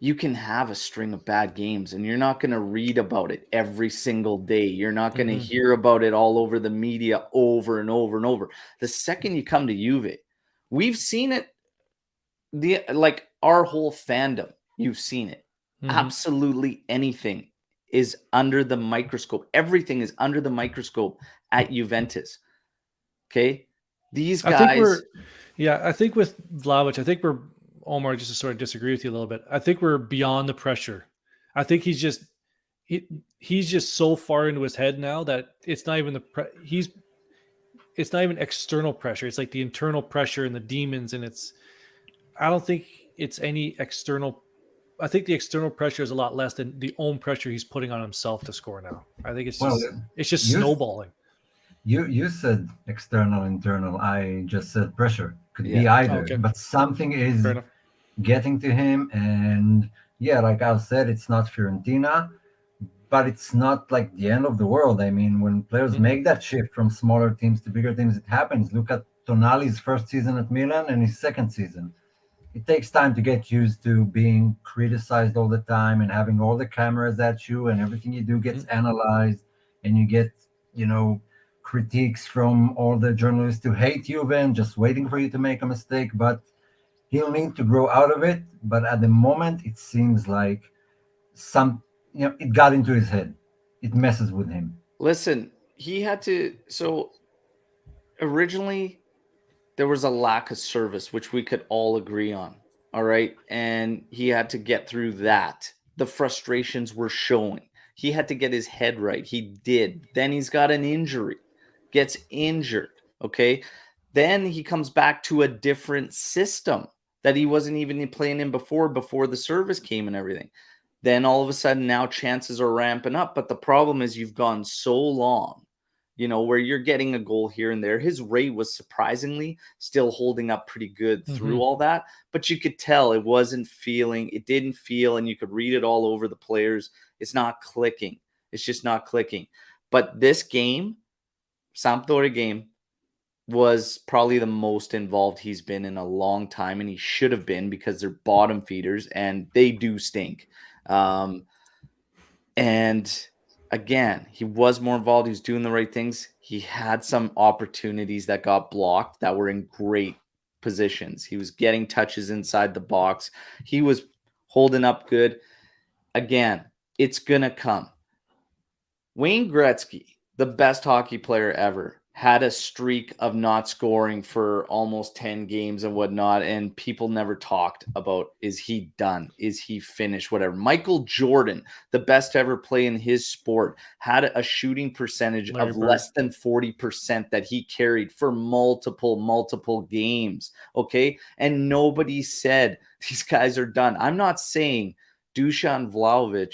Speaker 2: you can have a string of bad games and you're not going to read about it every single day. You're not going to hear about it all over the media over and over and over. The second you come to Juve, we've seen it, like our whole fandom, you've seen it. Absolutely anything is under the microscope. Everything is under the microscope at Juventus. Okay? These guys...
Speaker 1: I think with Vlahovic, Omar, just to sort of disagree with you a little bit. I think we're beyond the pressure. I think he's just so far into his head now that it's not even it's not even external pressure. It's like the internal pressure and the demons, and I don't think it's any external. I think the external pressure is a lot less than the own pressure he's putting on himself to score now. I think it's just snowballing.
Speaker 3: You said external, internal. I just said pressure. Could be either, but something is getting to him. And like I said, it's not Fiorentina, but it's not like the end of the world. I mean, when players make that shift from smaller teams to bigger teams, it happens. Look at Tonali's first season at Milan and his second season. It takes time to get used to being criticized all the time and having all the cameras at you, and everything you do gets analyzed, and you get, critiques from all the journalists who hate you and just waiting for you to make a mistake. But He'll need to grow out of it, but at the moment, it seems like it got into his head. It messes with him.
Speaker 2: Listen, he had to. So originally, there was a lack of service, which we could all agree on. All right. And he had to get through that. The frustrations were showing. He had to get his head right. He did. Then he's got an injury, gets injured. Okay. Then he comes back to a different system that he wasn't even playing in before the service came and everything. Then all of a sudden, now chances are ramping up. But the problem is you've gone so long, where you're getting a goal here and there. His rate was surprisingly still holding up pretty good through all that, but you could tell it didn't feel, and you could read it all over the players. It's not clicking. It's just not clicking. But this game, Sampdoria game, was probably the most involved he's been in a long time, and he should have been because they're bottom feeders and they do stink. And again, he was more involved. He was doing the right things. He had some opportunities that got blocked that were in great positions. He was getting touches inside the box. He was holding up good. Again, it's going to come. Wayne Gretzky, the best hockey player ever, had a streak of not scoring for almost 10 games and whatnot, and people never talked about, is he done? Is he finished? Whatever. Michael Jordan, the best to ever play in his sport, had a shooting percentage of less than 40% that he carried for multiple games, okay? And nobody said these guys are done. I'm not saying Dusan Vlahovic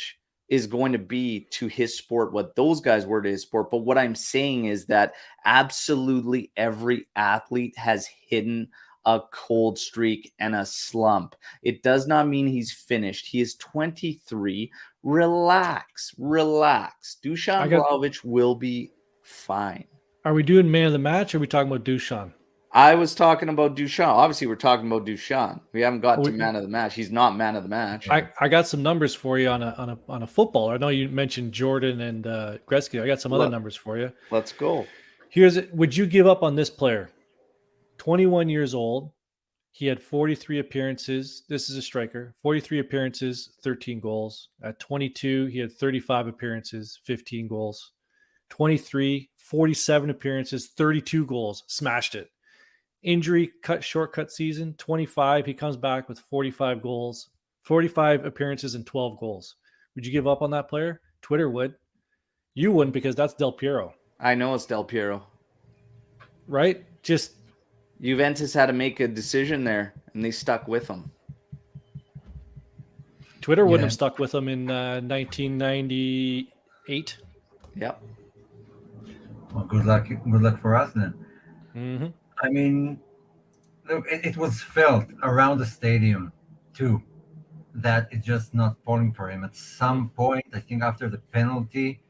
Speaker 2: is going to be to his sport what those guys were to his sport. But what I'm saying is that absolutely every athlete has hidden a cold streak and a slump. It does not mean he's finished. He is 23. Relax. Dusan Vlahovic will be fine.
Speaker 1: Are we doing man of the match, or are we talking about Dusan?
Speaker 2: I was talking about Dusan. Obviously, we're talking about Dusan. We haven't got to man of the match. He's not man of the match.
Speaker 1: I got some numbers for you on a football. I know you mentioned Jordan and Gretzky. I got some other numbers for you.
Speaker 2: Let's go.
Speaker 1: Would you give up on this player? 21 years old. He had 43 appearances. This is a striker. 43 appearances, 13 goals. At 22, he had 35 appearances, 15 goals. 23, 47 appearances, 32 goals. Smashed it. Injury shortcut season, 25. He comes back with 45 goals, 45 appearances, and 12 goals. Would you give up on that player? Twitter would. You wouldn't, because that's Del Piero.
Speaker 2: I know it's Del Piero.
Speaker 1: Right? Just
Speaker 2: Juventus had to make a decision there, and they stuck with him.
Speaker 1: Twitter wouldn't have stuck with him in 1998.
Speaker 2: Yep.
Speaker 3: Well, good luck for us then.
Speaker 1: Mm-hmm.
Speaker 3: I mean, look, it was felt around the stadium too that it's just not falling for him. At some point, I think after the penalty,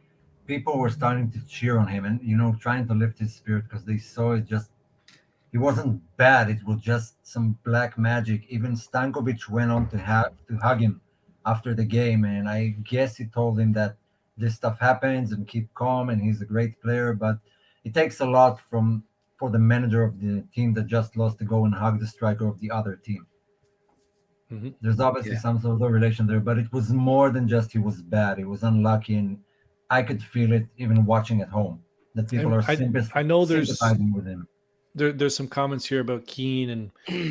Speaker 3: people were starting to cheer on him and trying to lift his spirit because they saw it he wasn't bad. It was just some black magic. Even Stankovic went on to hug him after the game, and I guess he told him that this stuff happens and keep calm, and he's a great player, but it takes a lot for the manager of the team that just lost to go and hug the striker of the other team. Mm-hmm. There's obviously some sort of relation there, but it was more than just he was bad. He was unlucky, and I could feel it even watching at home that people are sympathizing with him.
Speaker 1: There's some comments here about Keane and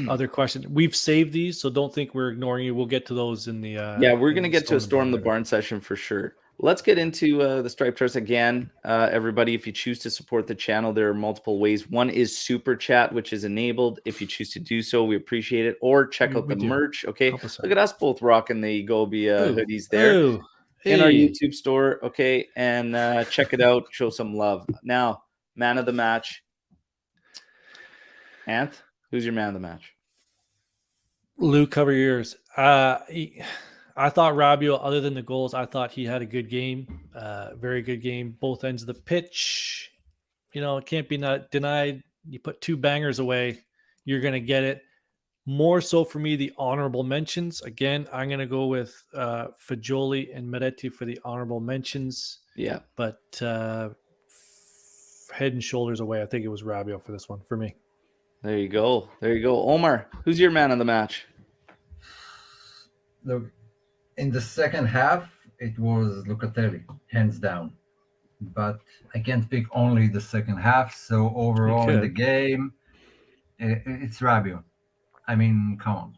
Speaker 1: other questions. We've saved these, so don't think we're ignoring you. We'll get to those in the
Speaker 2: we're going to get to a Storm the Barn session for sure. Let's get into the Stripe Tours again. Everybody, if you choose to support the channel, there are multiple ways. One is Super Chat, which is enabled. If you choose to do so, we appreciate it. Or check out the merch. Okay, look at us both rocking the Gobia hoodies there in our YouTube store. Okay, and check it out. Show some love. Now, man of the match. Anth, who's your man of the match?
Speaker 1: Lou, cover your ears. I thought Rabiot, other than the goals, I thought he had a good game, very good game, both ends of the pitch. It can't be not denied. You put two bangers away, you're going to get it. More so for me, the honorable mentions. Again, I'm going to go with Fagioli and Meretti for the honorable mentions.
Speaker 2: Yeah.
Speaker 1: But head and shoulders away, I think it was Rabiot for this one, for me.
Speaker 2: There you go. There you go. Omer, who's your man of the match?
Speaker 3: Look, in the second half, it was Locatelli, hands down. But I can't pick only the second half. So overall in the
Speaker 1: could.
Speaker 3: game, it's Rabiot. I mean, come on.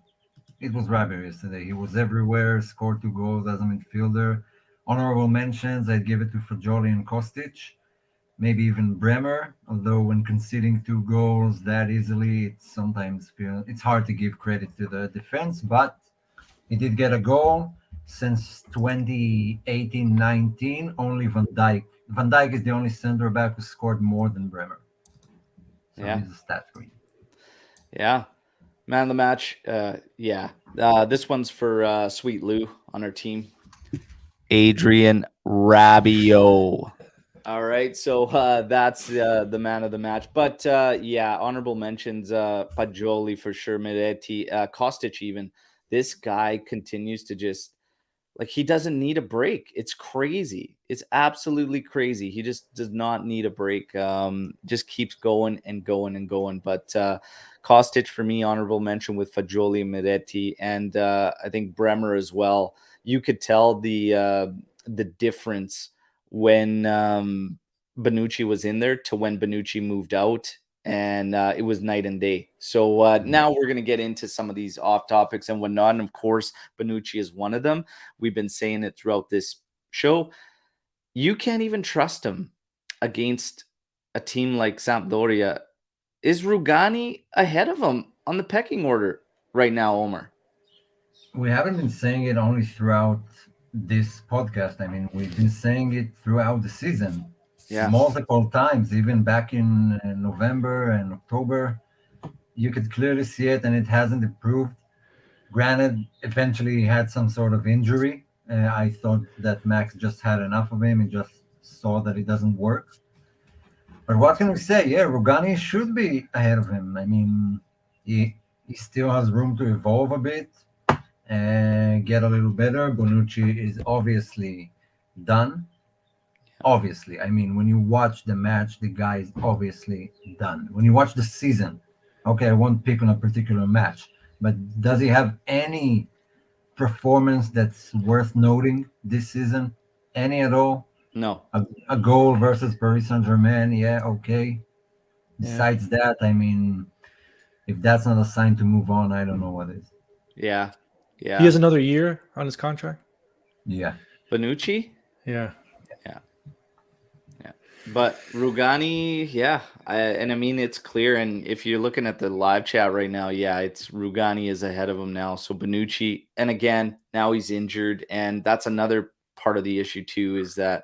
Speaker 3: It was Rabiot yesterday. He was everywhere, scored 2 goals as a midfielder. Honorable mentions, I'd give it to Fagioli and Kostic, maybe even Bremer. Although when conceding 2 goals that easily, it's hard to give credit to the defense. But he did get a goal. Since 2018-19, only Van Dijk. Van Dijk is the only center back who scored more than Bremer. So
Speaker 2: Yeah.
Speaker 3: here's a stat for you.
Speaker 2: Yeah. Man of the match. Yeah. This one's for Sweet Lou on our team. Adrian Rabiot. All right. So that's the man of the match. But yeah, honorable mentions, Fagioli for sure, Miretti, Kostic even. This guy continues to just, like, he doesn't need a break. It's crazy. It's absolutely crazy. He just does not need a break. Just keeps going and going and going. But Kostic for me, honorable mention with Fagioli and Miretti, and I think Bremer as well. You could tell the difference when Bonucci was in there to when Bonucci moved out. And it was night and day. So now we're going to get into some of these off topics and whatnot. And of course, Bonucci is one of them. We've been saying it throughout this show. You can't even trust him against a team like Sampdoria. Is Rugani ahead of him on the pecking order right now, Omer?
Speaker 3: We haven't been saying it only throughout this podcast. I mean, we've been saying it throughout the season.
Speaker 2: Yeah.
Speaker 3: Multiple times, even back in November and October. You could clearly see it, and it hasn't improved. Granted, eventually he had some sort of injury. I thought that Max just had enough of him. He just saw that it doesn't work. But what can we say? Yeah, Rugani should be ahead of him. I mean, he still has room to evolve a bit and get a little better. Bonucci is obviously done. Obviously, I mean, when you watch the match, the guy is obviously done. When you watch the season, okay, I won't pick on a particular match, but does he have any performance that's worth noting this season? Any at all?
Speaker 2: No.
Speaker 3: A goal versus Paris Saint-Germain, yeah, okay. Besides that, I mean, if that's not a sign to move on, I don't know what is.
Speaker 2: Yeah. Yeah.
Speaker 1: He has another year on his contract.
Speaker 3: Yeah.
Speaker 2: Bonucci?
Speaker 1: Yeah.
Speaker 2: But Rugani, yeah. And I mean, it's clear. And if you're looking at the live chat right now, yeah, it's Rugani is ahead of him now. So Bonucci, and again, now he's injured. And that's another part of the issue too, is that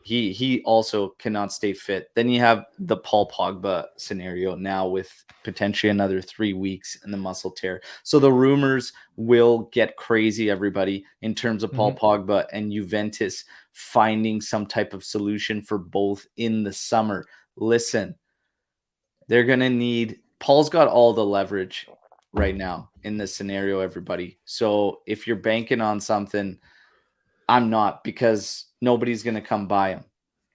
Speaker 2: he also cannot stay fit. Then you have the Paul Pogba scenario now with potentially another 3 weeks in the muscle tear. So the rumors will get crazy, everybody, in terms of Paul Pogba and Juventus finding some type of solution for both in the summer. Listen, they're going to need, Paul's got all the leverage right now in this scenario, everybody. So if you're banking on something, I'm not, because nobody's going to come buy him.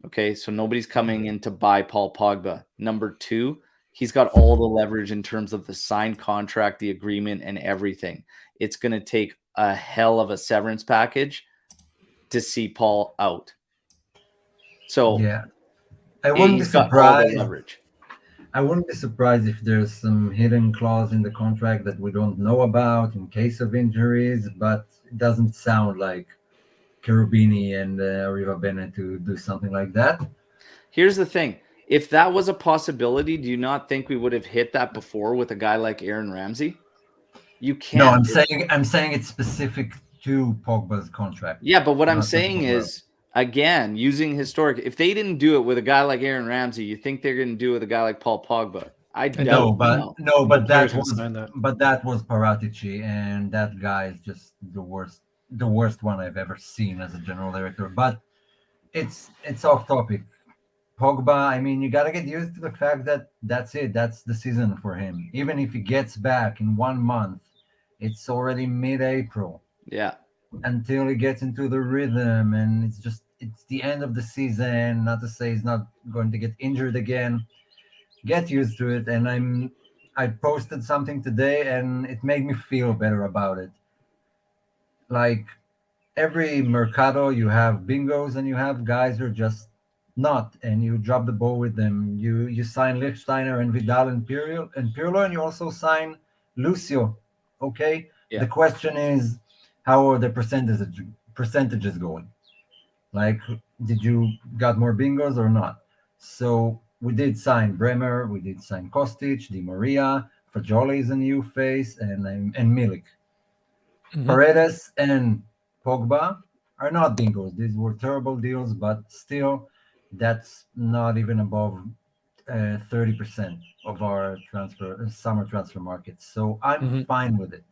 Speaker 2: Okay, so nobody's coming in to buy Paul Pogba. Number two, he's got all the leverage in terms of the signed contract, the agreement, and everything. It's going to take a hell of a severance package to see Paul out. So
Speaker 3: yeah, I wouldn't be surprised. I wouldn't be surprised if there's some hidden clause in the contract that we don't know about in case of injuries, but it doesn't sound like Cherubini and Riva Bene to do something like that.
Speaker 2: Here's the thing. If that was a possibility, do you not think we would have hit that before with a guy like Aaron Ramsey? You can't.
Speaker 3: No, I'm saying it's specific to Pogba's contract.
Speaker 2: Yeah, but what I'm saying is, again, using historic, if they didn't do it with a guy like Aaron Ramsey, you think they're going to do it with a guy like Paul Pogba? I doubt.
Speaker 3: But that was Paratici, and that guy is just the worst one I've ever seen as a general director. But it's off topic. Pogba, I mean, you got to get used to the fact that that's it. That's the season for him. Even if he gets back in 1 month, it's already mid-April.
Speaker 2: Yeah.
Speaker 3: Until he gets into the rhythm, and it's the end of the season. Not to say he's not going to get injured again. Get used to it, and I posted something today, and it made me feel better about it. Like every mercado, you have bingos and you have guys who are just not, and you drop the ball with them. You sign Lichtsteiner and Vidal and Pirlo, and you also sign Lucio. Okay.
Speaker 2: Yeah.
Speaker 3: The question is, how are the percentages going? Like, did you got more bingos or not? So we did sign Bremer, we did sign Kostic, Di Maria, Fagioli is a new face, and Milik.
Speaker 1: Mhm.
Speaker 3: Paredes and Pogba are not bingos. These were terrible deals, but still, that's not even above 30% of our summer transfer market. So I'm
Speaker 1: Mhm.
Speaker 3: fine with it.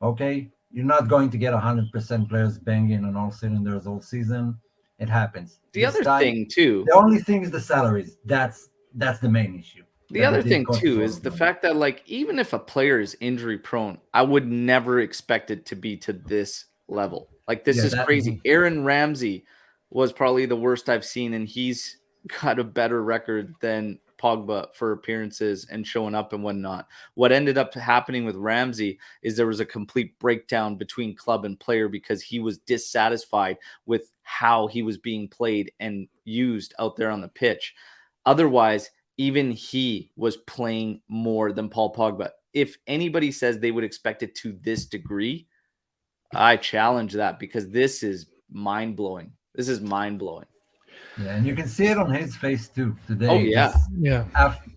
Speaker 3: Okay, you're not going to get 100% players banging on all cylinders all season. It happens.
Speaker 2: The
Speaker 3: This
Speaker 2: other
Speaker 3: time,
Speaker 2: thing too,
Speaker 3: the only thing is the salaries. That's the main issue.
Speaker 2: the
Speaker 3: That it
Speaker 2: other
Speaker 3: did
Speaker 2: thing
Speaker 3: cost us a
Speaker 2: too
Speaker 3: lot
Speaker 2: is
Speaker 3: of
Speaker 2: the
Speaker 3: money.
Speaker 2: fact that like even if a player is injury prone, I would never expect it to be to this level. Like this
Speaker 3: Yeah,
Speaker 2: is
Speaker 3: that
Speaker 2: crazy. Aaron Ramsey was probably the worst I've seen, and he's got a better record than Pogba for appearances and showing up and whatnot. What ended up happening with Ramsey is there was a complete breakdown between club and player because he was dissatisfied with how he was being played and used out there on the pitch. Otherwise, even he was playing more than Paul Pogba. If anybody says they would expect it to this degree, I challenge that because this is mind blowing. This is mind blowing.
Speaker 3: Yeah, and you can see it on his face too
Speaker 2: Oh
Speaker 3: today.
Speaker 2: yeah,
Speaker 3: Just
Speaker 1: Yeah.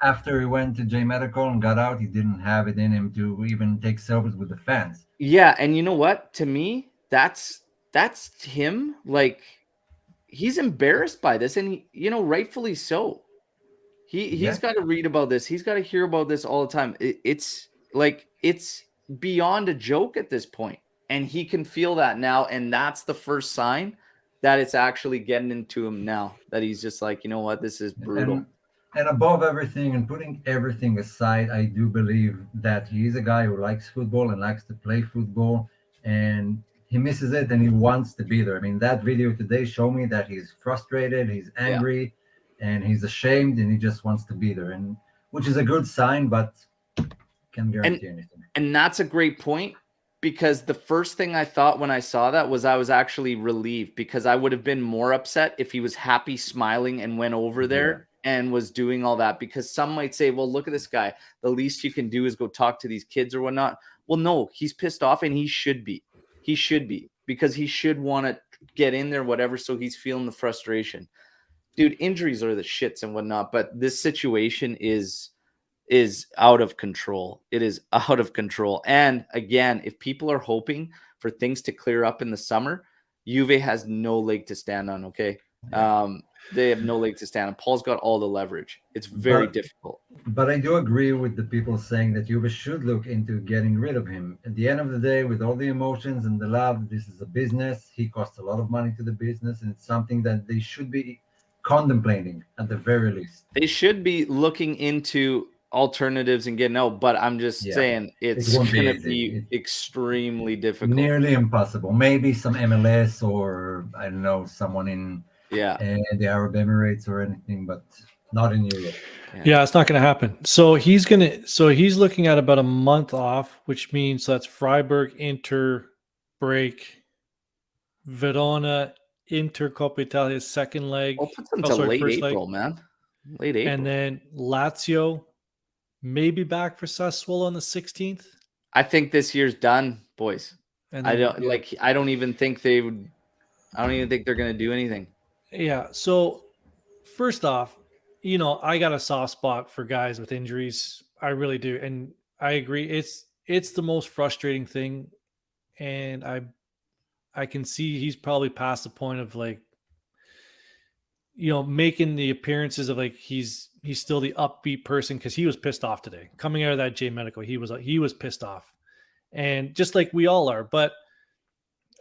Speaker 3: after he went to J Medical and got out, he didn't have it in him to even take selfies with the fans.
Speaker 2: yeah. And you know what? To me, that's him. Like he's embarrassed by this, and rightfully so. He's
Speaker 3: Yeah,
Speaker 2: got to read about this. He's got to hear about this all the time. It's like it's beyond a joke at this point, and he can feel that now. And that's the first sign that it's actually getting into him now. That he's just like, you know what, this is
Speaker 3: and
Speaker 2: brutal.
Speaker 3: and above everything and putting everything aside, I do believe that he's a guy who likes football and likes to play football, and he misses it and he wants to be there. I mean, that video today showed me that he's frustrated, he's
Speaker 2: Yeah,
Speaker 3: angry, and he's ashamed, and he just wants to be there, and which is a good sign, but can't
Speaker 2: and
Speaker 3: guarantee anything.
Speaker 2: and that's a great point because the first thing I thought when I saw that was I was actually relieved because I would have been more upset if he was happy, smiling, and went over
Speaker 3: Yeah.
Speaker 2: there and was doing all that. Because some might say, well, look at this guy. The least you can do is go talk to these kids or whatnot. Well, no, he's pissed off and he should be. He should be because he should want to get in there, whatever. So he's feeling the frustration. Dude, injuries are the shits and whatnot, but this situation is out of control. It is out of control. And again, if people are hoping for things to clear up in the summer, Juve has no leg to stand on. Okay. They have no leg to stand on. Paul's got all the leverage. It's very
Speaker 3: But
Speaker 2: difficult.
Speaker 3: but I do agree with the people saying that Juve should look into getting rid of him. At the end of the day, with all the emotions and the love, this is a business. He costs a lot of money to the business, and it's something that they should be contemplating at the very least.
Speaker 2: They should be looking into alternatives and getting out, but I'm just
Speaker 3: Yeah,
Speaker 2: saying
Speaker 3: it
Speaker 2: it's
Speaker 3: won't be
Speaker 2: going to
Speaker 3: easy.
Speaker 2: be
Speaker 3: It's
Speaker 2: extremely difficult.
Speaker 3: nearly impossible. Maybe some MLS or I don't know, someone in
Speaker 2: Yeah.
Speaker 3: the Arab Emirates or anything, but not in Europe.
Speaker 1: Yeah, it's not going to happen. So he's looking at about a month off, which means that's Freiburg, Inter break, Verona, Inter Coppa Italia's second leg.
Speaker 2: Well, puts
Speaker 1: Oh,
Speaker 2: until
Speaker 1: sorry,
Speaker 2: late
Speaker 1: first leg.
Speaker 2: April, man. Late April.
Speaker 1: And then Lazio, maybe back for Sassuolo on the 16th.
Speaker 2: I think this year's done, boys.
Speaker 1: And
Speaker 2: I
Speaker 1: then,
Speaker 2: don't like. I don't even think they would. I don't even think they're going to do anything.
Speaker 1: Yeah. So first off, I got a soft spot for guys with injuries. I really do, and I agree. It's the most frustrating thing, and I can see he's probably past the point of like, making the appearances of like he's still the upbeat person because he was pissed off today coming out of that J Medical. He was pissed off, and just like we all are. But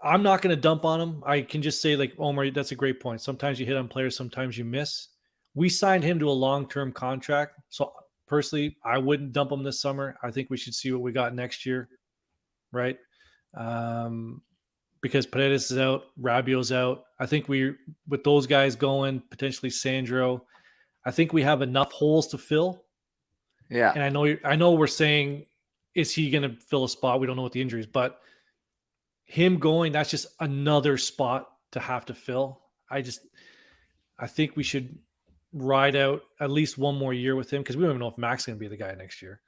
Speaker 1: I'm not going to dump on him. I can just say, like, Omer, that's a great point. Sometimes you hit on players, sometimes you miss. We signed him to a long-term contract. So personally, I wouldn't dump him this summer. I think we should see what we got next year, right? Because Paredes is out, Rabiot's out. I think with those guys going, potentially Sandro, I think we have enough holes to fill.
Speaker 2: Yeah.
Speaker 1: And I know we're saying, is he going to fill a spot? We don't know what the injury is, but him going, that's just another spot to have to fill. I think we should ride out at least one more year with him, because we don't even know if Max is going to be the guy next year.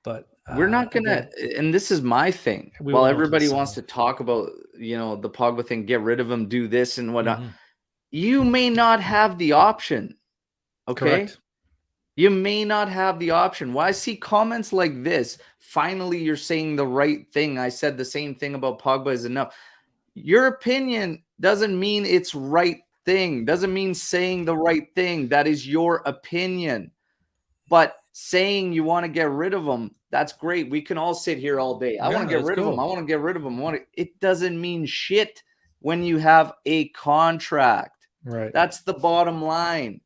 Speaker 1: But
Speaker 2: we're not gonna, and this is my thing. While everybody wants to talk about, the Pogba thing, get rid of him, do this and whatnot, you may not have the option. Okay.
Speaker 1: Correct.
Speaker 2: You may not have the option. Why see comments like this? Finally, you're saying the right thing. I said the same thing about Pogba is enough. Your opinion doesn't mean it's right thing. Doesn't mean saying the right thing. That is your opinion. But saying you want to get rid of him, that's great. We can all sit here all day. I want to get rid of him. I want to get rid of him. It doesn't mean shit when you have a contract.
Speaker 1: Right.
Speaker 2: That's the bottom line.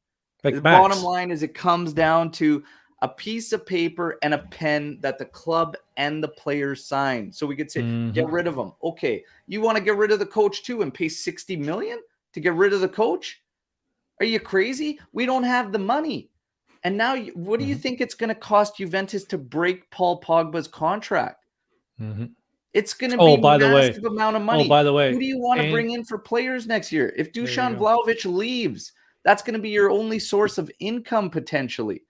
Speaker 1: Like
Speaker 2: the
Speaker 1: Max.
Speaker 2: bottom line is it comes down to a piece of paper and a pen that the club and the players sign. So we could say, get rid of him. Okay. You want to get rid of the coach too and pay 60 million to get rid of the coach? Are you crazy? We don't have the money. And now, what do you think it's going to cost Juventus to break Paul Pogba's contract? It's going to be a massive amount of money.
Speaker 1: Oh, by the way.
Speaker 2: Who do you want to bring in for players next year? If Dusan Vlahovic leaves, that's going to be your only source of income potentially.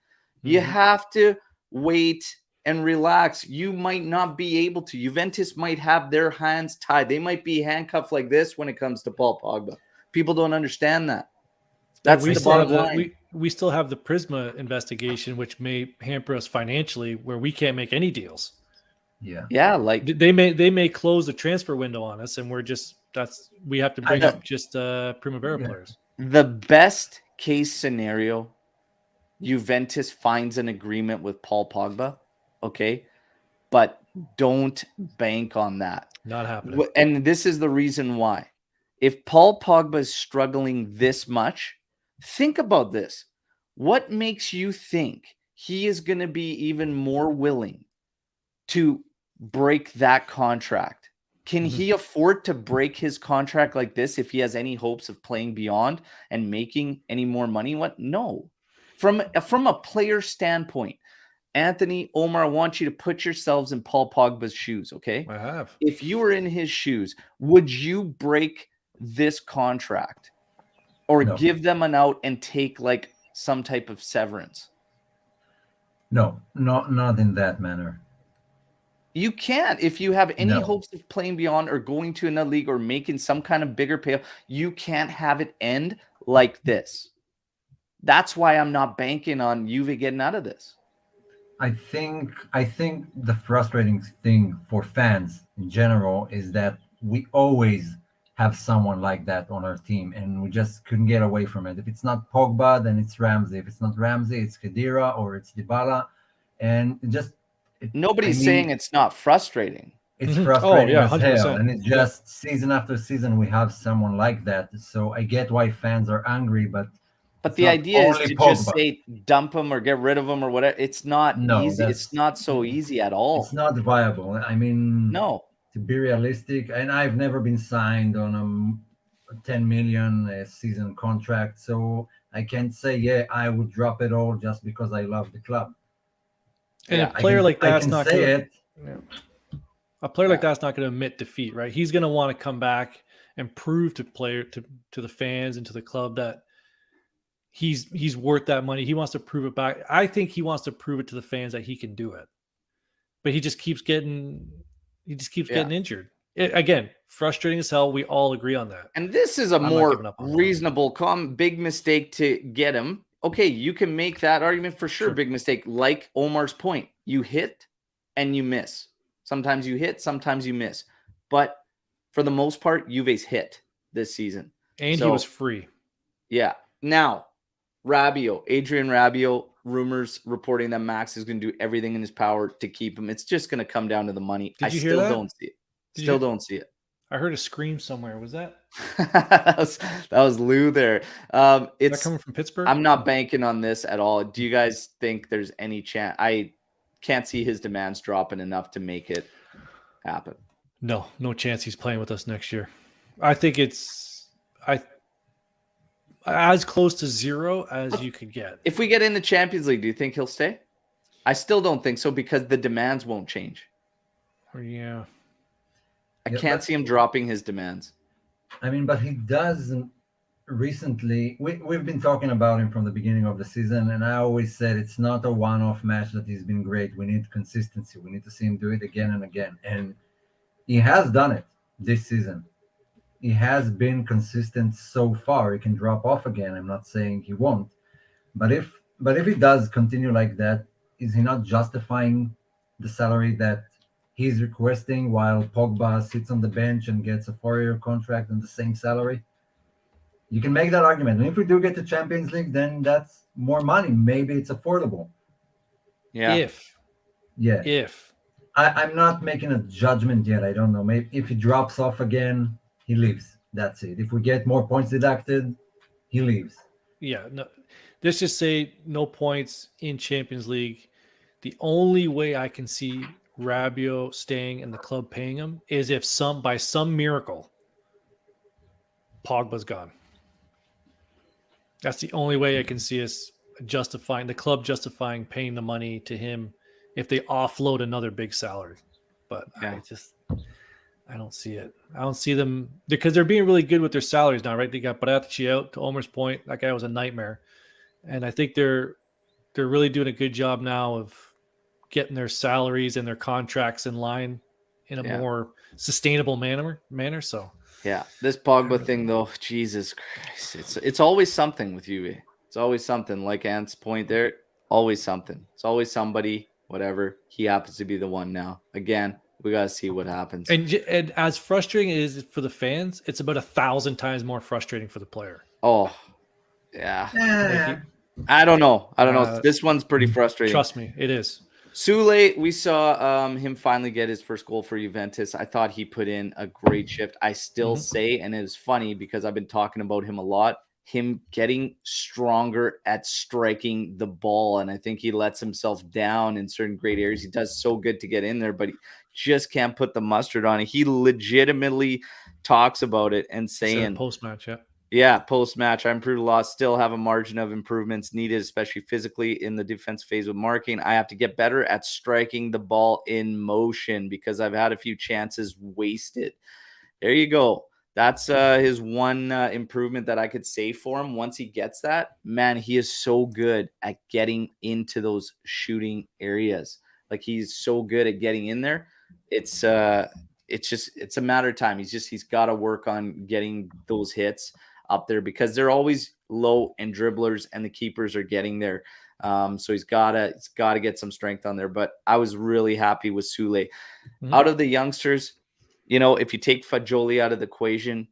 Speaker 2: You have to wait and relax. You might not be able to. Juventus might have their hands tied. They might be handcuffed like this when it comes to Paul Pogba. People don't understand that. That's the bottom line.
Speaker 1: We still have the Prisma investigation, which may hamper us financially, where we can't make any deals.
Speaker 2: Yeah. Like
Speaker 1: they may close the transfer window on us, and we have to bring up just Primavera players.
Speaker 2: The best case scenario, Juventus finds an agreement with Paul Pogba, okay? But don't bank on that.
Speaker 1: Not happening.
Speaker 2: And this is the reason why. If Paul Pogba is struggling this much, think about this. What makes you think he is going to be even more willing to break that contract? Can he afford to break his contract like this if he has any hopes of playing beyond and making any more money? What? No. From a player standpoint, Anthony, Omer, I want you to put yourselves in Paul Pogba's shoes, okay?
Speaker 1: I have.
Speaker 2: If you were in his shoes, would you break this contract or give them an out and take like some type of severance?
Speaker 3: No, not in that manner.
Speaker 2: You can't. If you have any hopes of playing beyond or going to another league or making some kind of bigger payoff, you can't have it end like this. That's why I'm not banking on Juve getting out of this.
Speaker 3: I think the frustrating thing for fans in general is that we always have someone like that on our team, and we just couldn't get away from it. If it's not Pogba, then it's Ramsey. If it's not Ramsey, it's Khedira or it's Dybala, and
Speaker 2: nobody's saying it's not frustrating.
Speaker 3: It's frustrating as
Speaker 1: 100%.
Speaker 3: hell, and it's just season after season we have someone like that. So I get why fans are angry, but
Speaker 2: the idea is to just say dump him or get rid of him or whatever. It's not easy. It's not so easy at all.
Speaker 3: It's not viable. I mean,
Speaker 2: no.
Speaker 3: To be realistic, and I've never been signed on a 10 million season contract, so I can't say I would drop it all just because I love the club.
Speaker 1: And a player like that's not going to. A player like that's not going to admit defeat, right? He's going to want to come back and prove to the fans and to the club that he's worth that money. He wants to prove it back. I think he wants to prove it to the fans that he can do it. But he just keeps getting injured. Again, frustrating as hell. We all agree on that.
Speaker 2: And this is a more reasonable, big mistake to get him. Okay, you can make that argument for sure. Big mistake, like Omar's point. You hit and you miss. Sometimes you hit, sometimes you miss. But for the most part, Juve's hit this season.
Speaker 1: And he was free.
Speaker 2: Yeah. Now, Adrian Rabiot, rumors reporting that Max is going to do everything in his power to keep him. It's just going to come down to the money. I still don't see it. Don't see it.
Speaker 1: I heard a scream somewhere. Was that?
Speaker 2: that was Lou there. It's
Speaker 1: is that coming from Pittsburgh.
Speaker 2: I'm not banking on this at all. Do you guys think there's any chance? I can't see his demands dropping enough to make it happen.
Speaker 1: No chance he's playing with us next year. I think it's as close to zero as you could get.
Speaker 2: If we get in the Champions League, do you think he'll stay? I still don't think so because the demands won't change.
Speaker 1: Yeah.
Speaker 2: I
Speaker 3: Yeah,
Speaker 2: can't
Speaker 3: but-
Speaker 2: see him dropping his demands.
Speaker 3: I mean, but he does recently. We've been talking about him from the beginning of the season, and I always said it's not a one-off match that he's been great. We need consistency. We need to see him do it again and again, and he has done it this season. He has been consistent so far. He can drop off again. I'm not saying he won't, but if he does continue like that, is he not justifying the salary that he's requesting while Pogba sits on the bench and gets a 4-year contract and the same salary? You can make that argument. And if we do get to Champions League, then that's more money. Maybe it's affordable.
Speaker 2: Yeah.
Speaker 1: If
Speaker 3: I'm not making a judgment yet. I don't know. Maybe if he drops off again, he leaves. That's it. If we get more points deducted, he leaves.
Speaker 1: yeah, no, let's just say no points in Champions League. The only way I can see Rabiot staying and the club paying him is if by some miracle Pogba's gone. That's the only way I can see us the club justifying paying the money to him if they offload another big salary. But
Speaker 2: Yeah.
Speaker 1: I don't see it. I don't see them because they're being really good with their salaries now, right? They got Baracci out. To Omer's point, that guy was a nightmare, and I think they're really doing a good job now of getting their salaries and their contracts in line in a more sustainable manner. So
Speaker 2: Yeah, this Pogba thing though, Jesus Christ, it's always something with Juve. It's always something. Like Ant's point there, always something. It's always somebody. Whatever. He happens to be the one now. Again, we gotta see what happens.
Speaker 1: and as frustrating as it is for the fans, it's about 1,000 times more frustrating for the player.
Speaker 2: Oh, yeah.
Speaker 3: Yeah.
Speaker 2: I don't know. This one's pretty frustrating.
Speaker 1: Trust me, it is.
Speaker 2: Sule, we saw him finally get his first goal for Juventus. I thought he put in a great shift. I still say, and it's funny because I've been talking about him a lot, him getting stronger at striking the ball. And I think he lets himself down in certain great areas. He does so good to get in there, but he just can't put the mustard on it. He legitimately talks about it and saying
Speaker 1: post-match,
Speaker 2: post-match, I improved a lot, still have a margin of improvements needed, especially physically in the defense phase with marking. I have to get better at striking the ball in motion because I've had a few chances wasted. There you go. That's his one improvement that I could say for him. Once he gets that, man, he is so good at getting into those shooting areas. Like he's so good at getting in there. It's a matter of time. He's got to work on getting those hits up there because they're always low and dribblers and the keepers are getting there. So he's got to get some strength on there. But I was really happy with Sule. Out of the youngsters, if you take Fagioli out of the equation,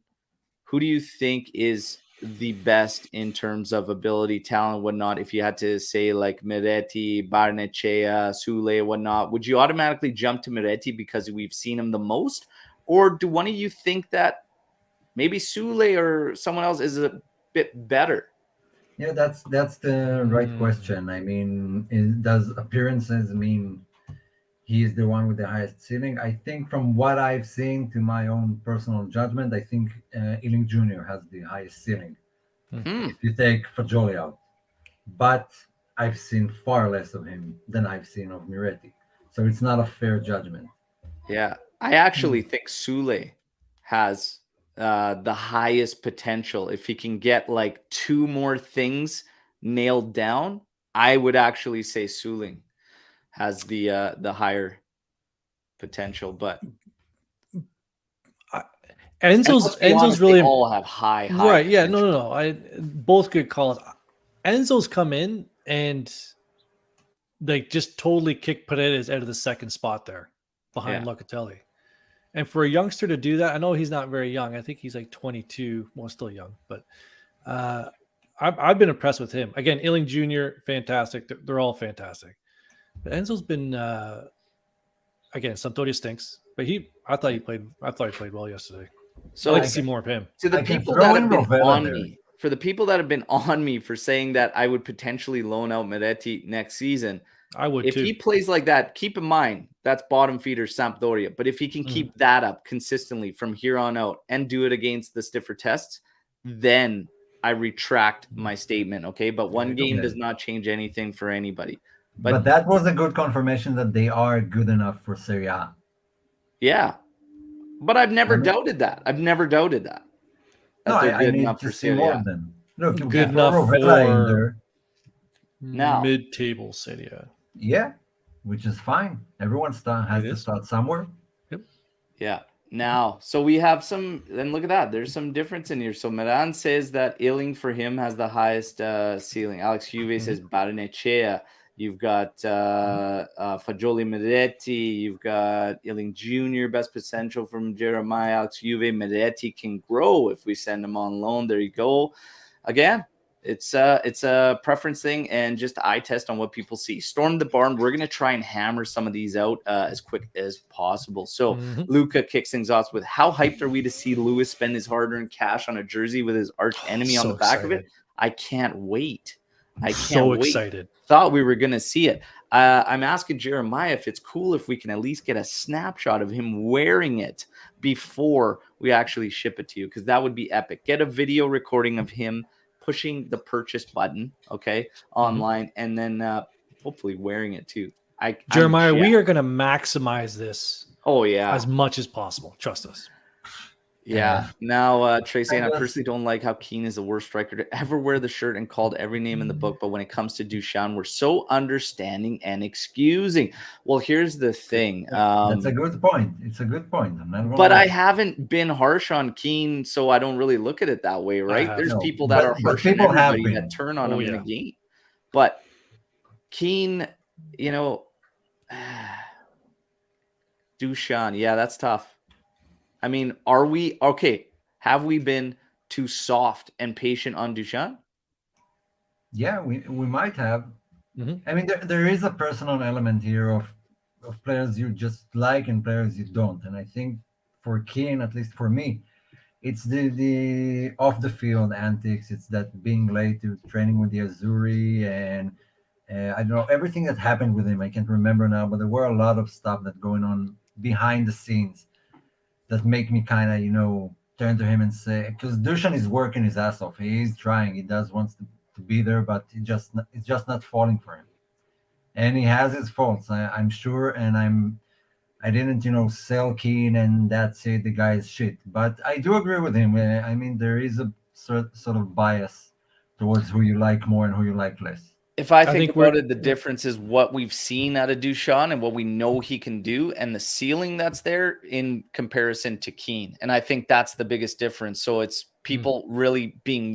Speaker 2: who do you think is the best in terms of ability, talent, whatnot? If you had to say like Miretti, Barnechea, Sule, whatnot, would you automatically jump to Miretti because we've seen him the most? Or do one of you think that maybe Sule or someone else is a bit better?
Speaker 3: Yeah, that's the right question. I mean, does appearances mean he's the one with the highest ceiling? I think from what I've seen, to my own personal judgment, I think Ealing Jr. has the highest ceiling. If you take Fagioli out. But I've seen far less of him than I've seen of Miretti. So it's not a fair judgment.
Speaker 2: Yeah, I actually think Sule has the highest potential. If he can get like two more things nailed down, I would actually say Sule has the higher potential. But
Speaker 1: Enzo's really
Speaker 2: all have high
Speaker 1: right. Yeah,
Speaker 2: potential.
Speaker 1: no. Both good calls. Enzo's come in and like just totally kicked Paredes out of the second spot there behind Locatelli. And for a youngster to do that, I know he's not very young. I think he's like 22. Well, still young, but I've been impressed with him. Again, Ealing Jr., fantastic. They're all fantastic. But Enzo's been again, Sampdoria stinks, but I thought he played well yesterday. So I'd like to see more of him.
Speaker 2: To the people that have been on me, for the people that have been on me for saying that I would potentially loan out Miretti next season,
Speaker 1: I would
Speaker 2: if
Speaker 1: too.
Speaker 2: he plays like that, keep in mind that's bottom feeder Sampdoria. But if he can keep that up consistently from here on out and do it against the stiffer tests, then I retract my statement. Okay, but one game does not change anything for anybody.
Speaker 3: But that was a good confirmation that they are good enough for Serie A.
Speaker 2: Yeah. But I've never
Speaker 3: I mean-
Speaker 2: doubted that. I've never doubted that.
Speaker 3: No,
Speaker 2: They're
Speaker 3: I
Speaker 2: good
Speaker 3: need
Speaker 2: enough
Speaker 3: to
Speaker 2: for
Speaker 3: see
Speaker 2: Serie
Speaker 3: more
Speaker 2: A.
Speaker 3: of them. Look, you
Speaker 1: Good
Speaker 3: can throw
Speaker 1: enough
Speaker 3: Rovella in
Speaker 1: for
Speaker 3: there.
Speaker 2: Now.
Speaker 1: mid-table Serie A.
Speaker 3: Yeah, which is fine. Everyone has
Speaker 1: It
Speaker 3: to
Speaker 1: is.
Speaker 3: start somewhere.
Speaker 2: Yeah. Now, so we have some, and look at that. There's some difference in here. So Milan says that Illing for him has the highest ceiling. Alex Juve says Baronecea. You've got Fagioli Medetti. You've got Illing Jr., best potential from Jeremiah. Alex Juve Medetti can grow if we send him on loan. There you go. Again, it's a preference thing and just eye test on what people see. Storm the Barn. We're going to try and hammer some of these out as quick as possible. So Luca kicks things off with, how hyped are we to see Lewis spend his hard-earned cash on a jersey with his arch enemy on the back of it? I can't wait. I can't wait.
Speaker 1: Excited.
Speaker 2: Thought we were going to see it. I'm asking Jeremiah if it's cool if we can at least get a snapshot of him wearing it before we actually ship it to you, because that would be epic. Get a video recording of him pushing the purchase button, online, and then hopefully wearing it too.
Speaker 1: Jeremiah, we are going to maximize this.
Speaker 2: Oh yeah,
Speaker 1: as much as possible. Trust us.
Speaker 2: Yeah. Now, Tracy, and I personally don't like how Keane is the worst striker to ever wear the shirt and called every name in the book. But when it comes to Duchamp, we're so understanding and excusing. Well, here's the thing.
Speaker 3: That's a good point. It's a good point.
Speaker 2: But I haven't been harsh on Keane, so I don't really look at it that way, right? There's people that are harsh on everybody that turn on him in the game. But Keane, Duchamp, yeah, that's tough. I mean, are we okay? Have we been too soft and patient on Duchamp?
Speaker 3: Yeah, we might have. I mean, there is a personal element here of players you just like and players you don't. And I think for Keane, at least for me, it's the off the field antics. It's that being late to training with the Azzurri, and I don't know everything that happened with him. I can't remember now, but there were a lot of stuff that going on behind the scenes that make me kind of, turn to him and say, because Dusan is working his ass off. He is trying. He wants to be there, but it's just not falling for him. And he has his faults, I'm sure. And I didn't, sell Keane and that's it. The guy is shit. But I do agree with him. I mean, there is a sort of bias towards who you like more and who you like less.
Speaker 2: If I think about it, the difference is what we've seen out of Duchamp and what we know he can do and the ceiling that's there in comparison to Keane. And I think that's the biggest difference. So it's people really being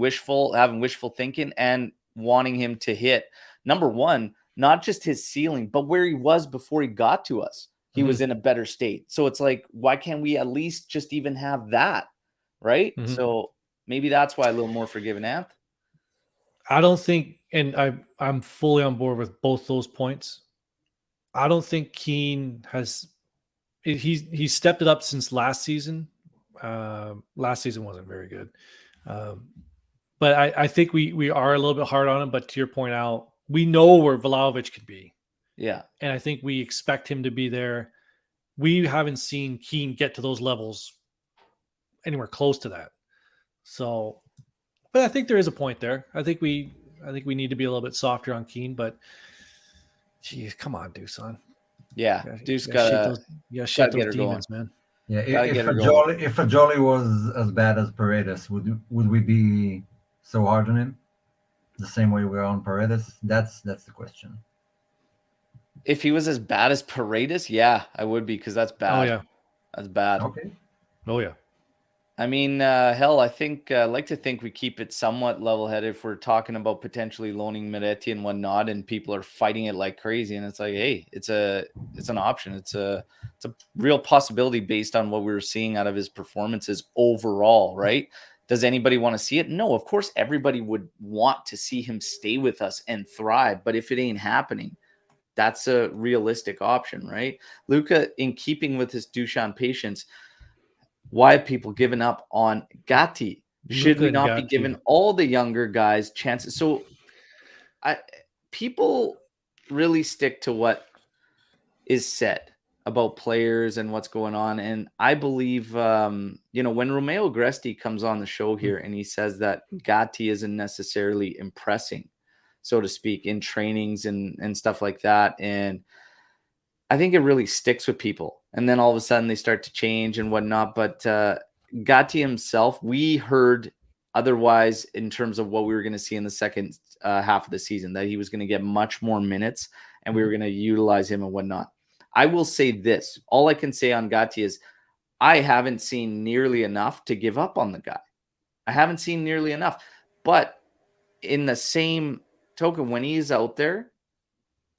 Speaker 2: having wishful thinking and wanting him to hit, number one, not just his ceiling, but where he was before he got to us. He was in a better state. So it's like, why can't we at least just even have that? Right? So maybe that's why a little more forgiving, Anth.
Speaker 1: I don't think, and I'm fully on board with both those points. I don't think Keane he's stepped it up since last season. Last season wasn't very good. But I think we are a little bit hard on him. But to your point out, we know where Vlahovic could be.
Speaker 2: Yeah.
Speaker 1: And I think we expect him to be there. We haven't seen Keane get to those levels anywhere close to that. So, but I think there is a point there. I think we need to be a little bit softer on Keane, but geez, come on, Dusan.
Speaker 2: Yeah, Duke's got to
Speaker 1: shit those demons, man.
Speaker 3: Yeah, if Fagioli was as bad as Paredes, would we be so hard on him? The same way we're on Paredes? That's the question.
Speaker 2: If he was as bad as Paredes, yeah, I would be, because that's bad.
Speaker 1: Oh yeah,
Speaker 2: that's bad.
Speaker 3: Okay.
Speaker 1: Oh yeah.
Speaker 2: I mean, hell, I think I like to think we keep it somewhat level-headed if we're talking about potentially loaning Medetti and whatnot, and people are fighting it like crazy. And it's like, hey, it's an option. It's a real possibility based on what we were seeing out of his performances overall, right? Does anybody want to see it? No, of course, everybody would want to see him stay with us and thrive. But if it ain't happening, that's a realistic option, right? Luca, in keeping with his Duchamp patience, why have people given up on Gatti? Should we not be giving all the younger guys chances? So people really stick to what is said about players and what's going on. And I believe, when Romeo Gresti comes on the show here and he says that Gatti isn't necessarily impressing. so to speak, in trainings and stuff like that. And I think it really sticks with people. And then all of a sudden they start to change and whatnot. But Gatti himself, we heard otherwise in terms of what we were going to see in the second half of the season, that he was going to get much more minutes and we were going to utilize him and whatnot. I will say this. All I can say on Gatti is I haven't seen nearly enough to give up on the guy. I haven't seen nearly enough. But in the same token, when he's out there,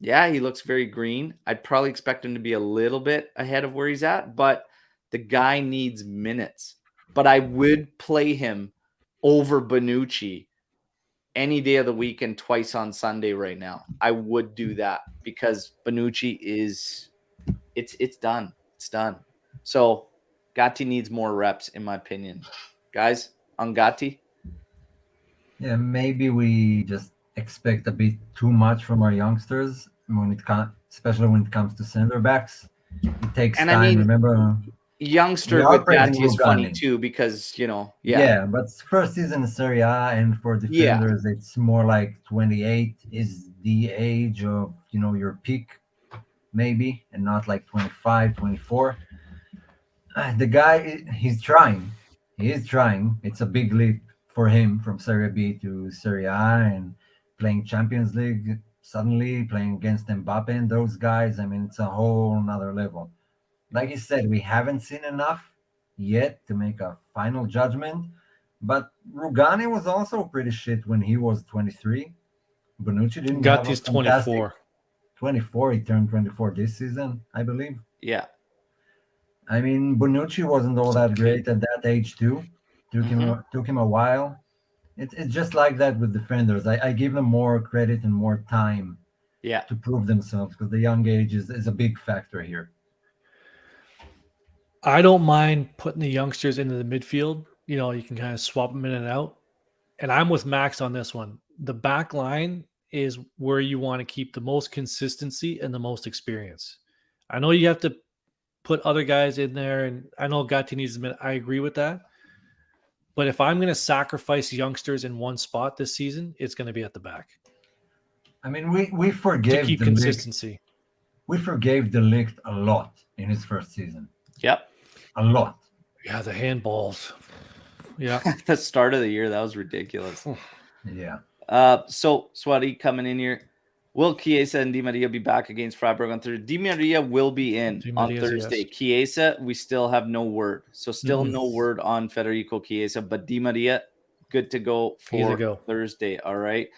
Speaker 2: yeah, he looks very green. I'd probably expect him to be a little bit ahead of where he's at, but the guy needs minutes. But I would play him over Bonucci any day of the week and twice on Sunday right now. I would do that because Bonucci is it's done. It's done. So Gatti needs more reps, in my opinion. Guys, on Gatti?
Speaker 3: Yeah, maybe we just expect a bit too much from our youngsters when it comes, especially when it comes to center backs. It takes
Speaker 2: And
Speaker 3: time.
Speaker 2: I mean,
Speaker 3: Remember, we
Speaker 2: youngster
Speaker 3: are
Speaker 2: with
Speaker 3: praising
Speaker 2: Gatti is funny
Speaker 3: Rugani.
Speaker 2: too because, yeah.
Speaker 3: Yeah, but first season in Serie A, and for defenders, it's more like 28 is the age of, your peak, maybe, and not like 25, 24. The guy, he's trying. He is trying. It's a big leap for him from Serie B to Serie A and playing Champions League, suddenly playing against Mbappe and those guys. I mean, it's a whole nother level. Like you said, we haven't seen enough yet to make a final judgment. But Rugani was also pretty shit when he was 23. Bonucci didn't have a
Speaker 1: Gatti's
Speaker 3: fantastic
Speaker 1: 24.
Speaker 3: 24. He turned 24 this season, I believe.
Speaker 2: Yeah.
Speaker 3: I mean, Bonucci wasn't all that
Speaker 1: Okay.
Speaker 3: great at that age too. Took him a while. It's just like that with defenders. I give them more credit and more time to prove themselves because the young age is a big factor here.
Speaker 1: I don't mind putting the youngsters into the midfield. You can kind of swap them in and out. And I'm with Max on this one. The back line is where you want to keep the most consistency and the most experience. I know you have to put other guys in there, and I know Gatti needs a minute. I agree with that. But if I'm going to sacrifice youngsters in one spot this season, it's going to be at the back.
Speaker 3: I mean, we forgave
Speaker 1: to keep
Speaker 3: the
Speaker 1: consistency.
Speaker 3: We forgave De Ligt a lot in his first season.
Speaker 2: Yep.
Speaker 3: A lot.
Speaker 1: Yeah, the handballs. Yeah.
Speaker 2: At the start of the year, that was ridiculous.
Speaker 3: Yeah.
Speaker 2: So Swati coming in here. Will Chiesa and Di Maria be back against Freiburg on Thursday? Di Maria will be in on Thursday.
Speaker 1: Yes.
Speaker 2: Chiesa, we still have no word. So still no word on Federico Chiesa, but Di Maria, good to go for Thursday. All right.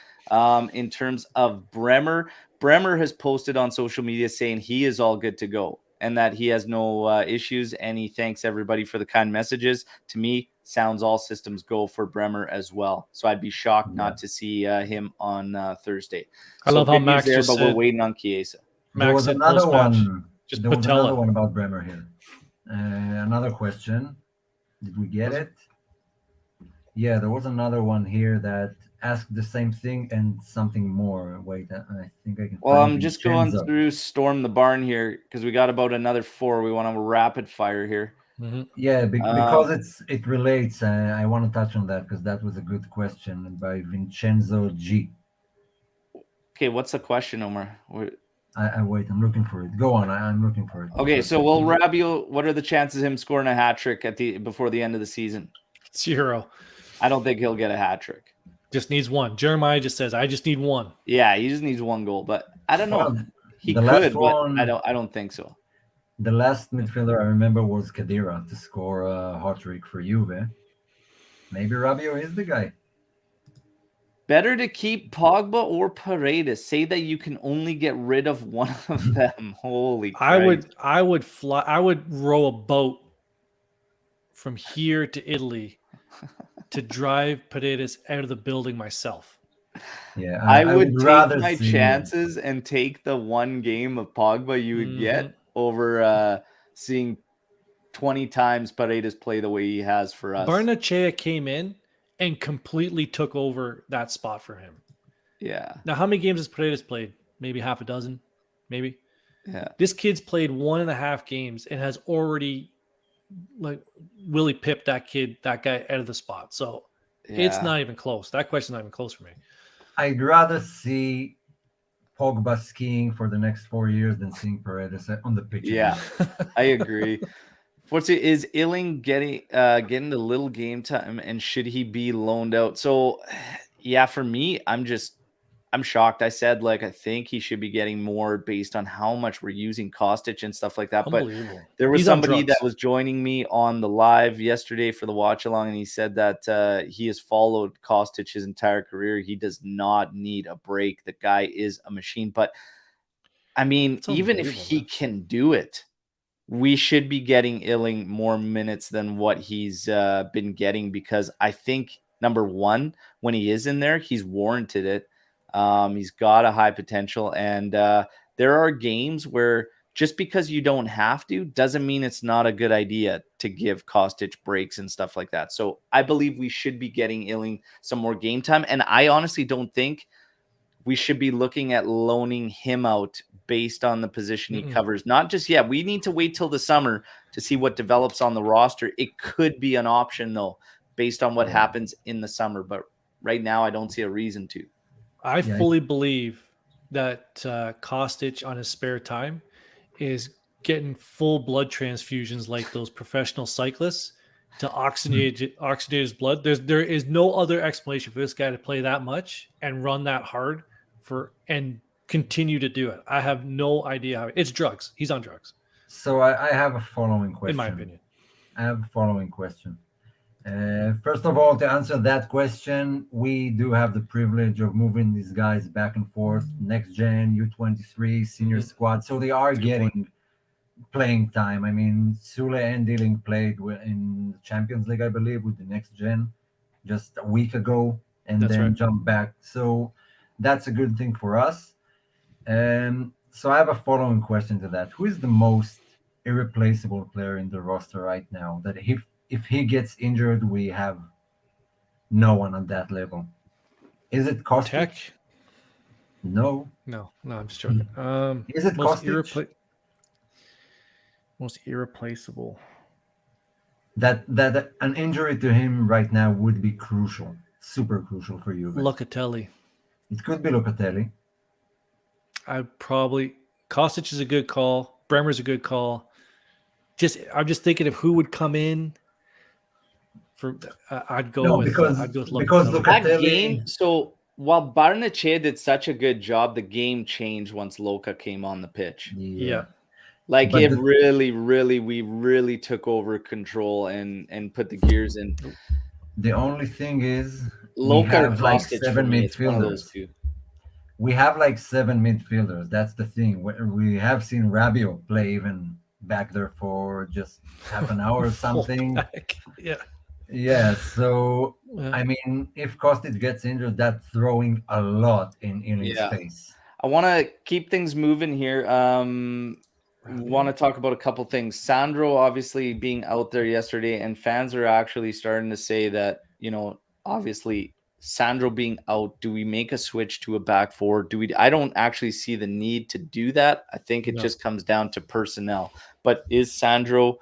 Speaker 2: In terms of Bremer has posted on social media saying he is all good to go and that he has no issues, and he thanks everybody for the kind messages. To me, sounds all systems go for Bremer as well. So I'd be shocked not to see him on Thursday.
Speaker 1: I love how Max
Speaker 2: there,
Speaker 1: just
Speaker 2: but
Speaker 1: said,
Speaker 2: we're waiting on Chiesa.
Speaker 3: There was another one.
Speaker 1: Just
Speaker 3: there was another one about Bremer here. Another question. Did we get it? Yeah, there was another one here that asked the same thing and something more. Wait, I think I can.
Speaker 2: Well, I'm just going through Storm the Barn here because we got about another 4. We want to rapid fire here.
Speaker 1: Mm-hmm.
Speaker 3: Yeah, because it relates. I want to touch on that because that was a good question by Vincenzo G.
Speaker 2: Okay, what's the question, Omer?
Speaker 3: I wait. I'm looking for it. Go on. I'm looking for it.
Speaker 2: Okay, so Rabiot, what are the chances of him scoring a hat trick before the end of the season?
Speaker 1: 0.
Speaker 2: I don't think he'll get a hat trick.
Speaker 1: Just needs one. Jeremiah just says, "I just need one."
Speaker 2: Yeah, he just needs one goal, but I don't know.
Speaker 3: Well,
Speaker 2: he could, but I don't think so.
Speaker 3: The last midfielder I remember was Khedira to score a hat trick for Juve. Maybe Rabiot is the guy.
Speaker 2: Better to keep Pogba or Paredes. Say that you can only get rid of one of them. Holy Christ.
Speaker 1: I would row a boat from here to Italy to drive Paredes out of the building myself.
Speaker 3: Yeah,
Speaker 2: I would take my chances and take the one game of Pogba you would get over seeing 20 times Paredes play the way he has for us.
Speaker 1: Barnechea came in and completely took over that spot for him.
Speaker 2: Yeah.
Speaker 1: Now, how many games has Paredes played? Maybe half a dozen, maybe.
Speaker 2: Yeah.
Speaker 1: This kid's played 1.5 games and has already Willie pipped that guy out of the spot. So it's not even close. That question's not even close for me.
Speaker 3: I'd rather see Pogba skiing for the next 4 years than seeing Paredes on the pitch
Speaker 2: Yeah.
Speaker 3: again.
Speaker 2: I agree. What's it? Is Illing getting the little game time, and should he be loaned out? So, yeah, for me, I'm shocked. I said like I think he should be getting more based on how much we're using Kostic and stuff like that. But
Speaker 1: Unbelievable.
Speaker 2: there was
Speaker 1: He's on
Speaker 2: somebody that
Speaker 1: drugs.
Speaker 2: was joining me on the live yesterday for the watch along, and he said that he has followed Kostic his entire career. He does not need a break. The guy is a machine. But I mean,
Speaker 1: It's
Speaker 2: even if
Speaker 1: unbelievable,
Speaker 2: he
Speaker 1: man.
Speaker 2: can do it, we should be getting Illing more minutes than what he's been getting, because I think, number one, when he is in there, he's warranted it. He's got a high potential, and there are games where just because you don't have to doesn't mean it's not a good idea to give Kostic breaks and stuff like that. So I believe we should be getting Illing some more game time, and I honestly don't think we should be looking at loaning him out based on the position he covers. Not just yet. We need to wait till the summer to see what develops on the roster. It could be an option, though, based on what happens in the summer. But right now, I don't see a reason to.
Speaker 1: I
Speaker 3: Yeah.
Speaker 1: fully believe that Kostic on his spare time is getting full blood transfusions like those professional cyclists to oxygenate his blood. There is no other explanation for this guy to play that much and run that hard and continue to do it. I have no idea how it's drugs. He's on drugs,
Speaker 3: So I have a following question.
Speaker 1: in my opinion.
Speaker 3: I have a following question. First of all, to answer that question, we do have the privilege of moving these guys back and forth, next gen, U23, senior squad. So they are getting playing time. I mean, Sule and Dilling played in the Champions League, I believe, with the next gen just a week ago, and
Speaker 1: That's
Speaker 3: then
Speaker 1: right.
Speaker 3: jumped back. So that's a good thing for us. So I have a following question to that. Who is the most irreplaceable player in the roster right now that if he gets injured, we have no one on that level? Is it Kostic?
Speaker 1: Tech?
Speaker 3: No.
Speaker 1: No, I'm just joking.
Speaker 3: Is it Kostic?
Speaker 1: Most irreplaceable.
Speaker 3: That an injury to him right now would be crucial, super crucial for you.
Speaker 1: Locatelli.
Speaker 3: It could be Locatelli.
Speaker 1: Kostic is a good call. Bremer's a good call. I'm just thinking of who would come in. I'd go with Locatelli.
Speaker 2: That game. So while Barnechea did such a good job, the game changed once Luca came on the pitch.
Speaker 1: Yeah.
Speaker 2: Like we really took over control and put the gears in.
Speaker 3: The only thing is,
Speaker 2: Luca or Kostic for me, it's one of those two.
Speaker 3: We have like 7 midfielders. That's the thing. We have seen Rabiot play even back there for just half an hour or something. Yeah. So I mean, if Kostic gets injured, that's throwing a lot in his face.
Speaker 2: I want to keep things moving here. Want to talk about a couple things. Sandro obviously being out there yesterday, and fans are actually starting to say that, obviously Sandro being out, do we make a switch to a back four? I don't actually see the need to do that. I think it just comes down to personnel. But is Sandro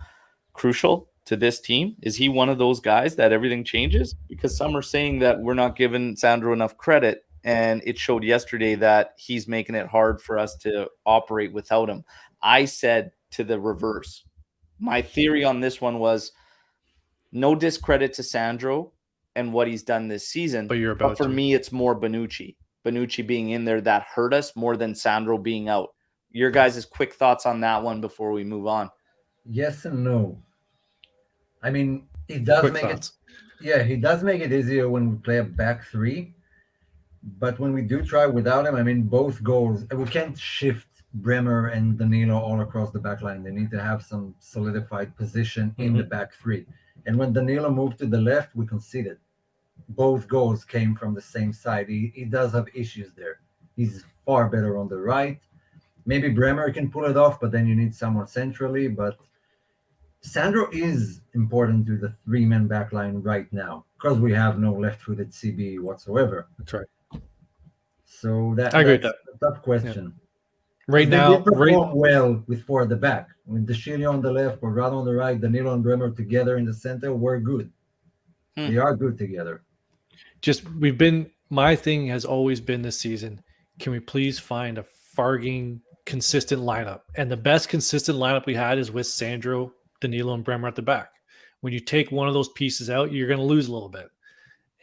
Speaker 2: crucial to this team? Is he one of those guys that everything changes? Because some are saying that we're not giving Sandro enough credit, and it showed yesterday that he's making it hard for us to operate without him. I said to the reverse. My theory on this one was no discredit to Sandro and what he's done this season. But for me, it's more Bonucci. Bonucci being in there that hurt us more than Sandro being out. Your guys' quick thoughts on that one before we move on.
Speaker 3: Yes and no. I mean, he does he does make it easier when we play a back three. But when we do try without him, I mean, both goals, we can't shift Bremer and Danilo all across the back line. They need to have some solidified position in the back three. And when Danilo moved to the left, we conceded. Both goals came from the same side. He does have issues there. He's far better on the right. Maybe Bremer can pull it off, but then you need someone centrally. But Sandro is important to the three-man back line right now because we have no left-footed CB whatsoever.
Speaker 1: That's right.
Speaker 3: So
Speaker 1: I agree with that.
Speaker 3: A tough question.
Speaker 1: Yeah. Right now,
Speaker 3: they perform well with four at the back. With Deschilio on the left, Quadrado on the right, Danilo and Bremer together in the center, we're good. They are good together.
Speaker 1: Just we've been my thing has always been this season, can we please find a farging consistent lineup? And the best consistent lineup we had is with Sandro, Danilo, and Bremer at the back. When you take one of those pieces out, you're going to lose a little bit.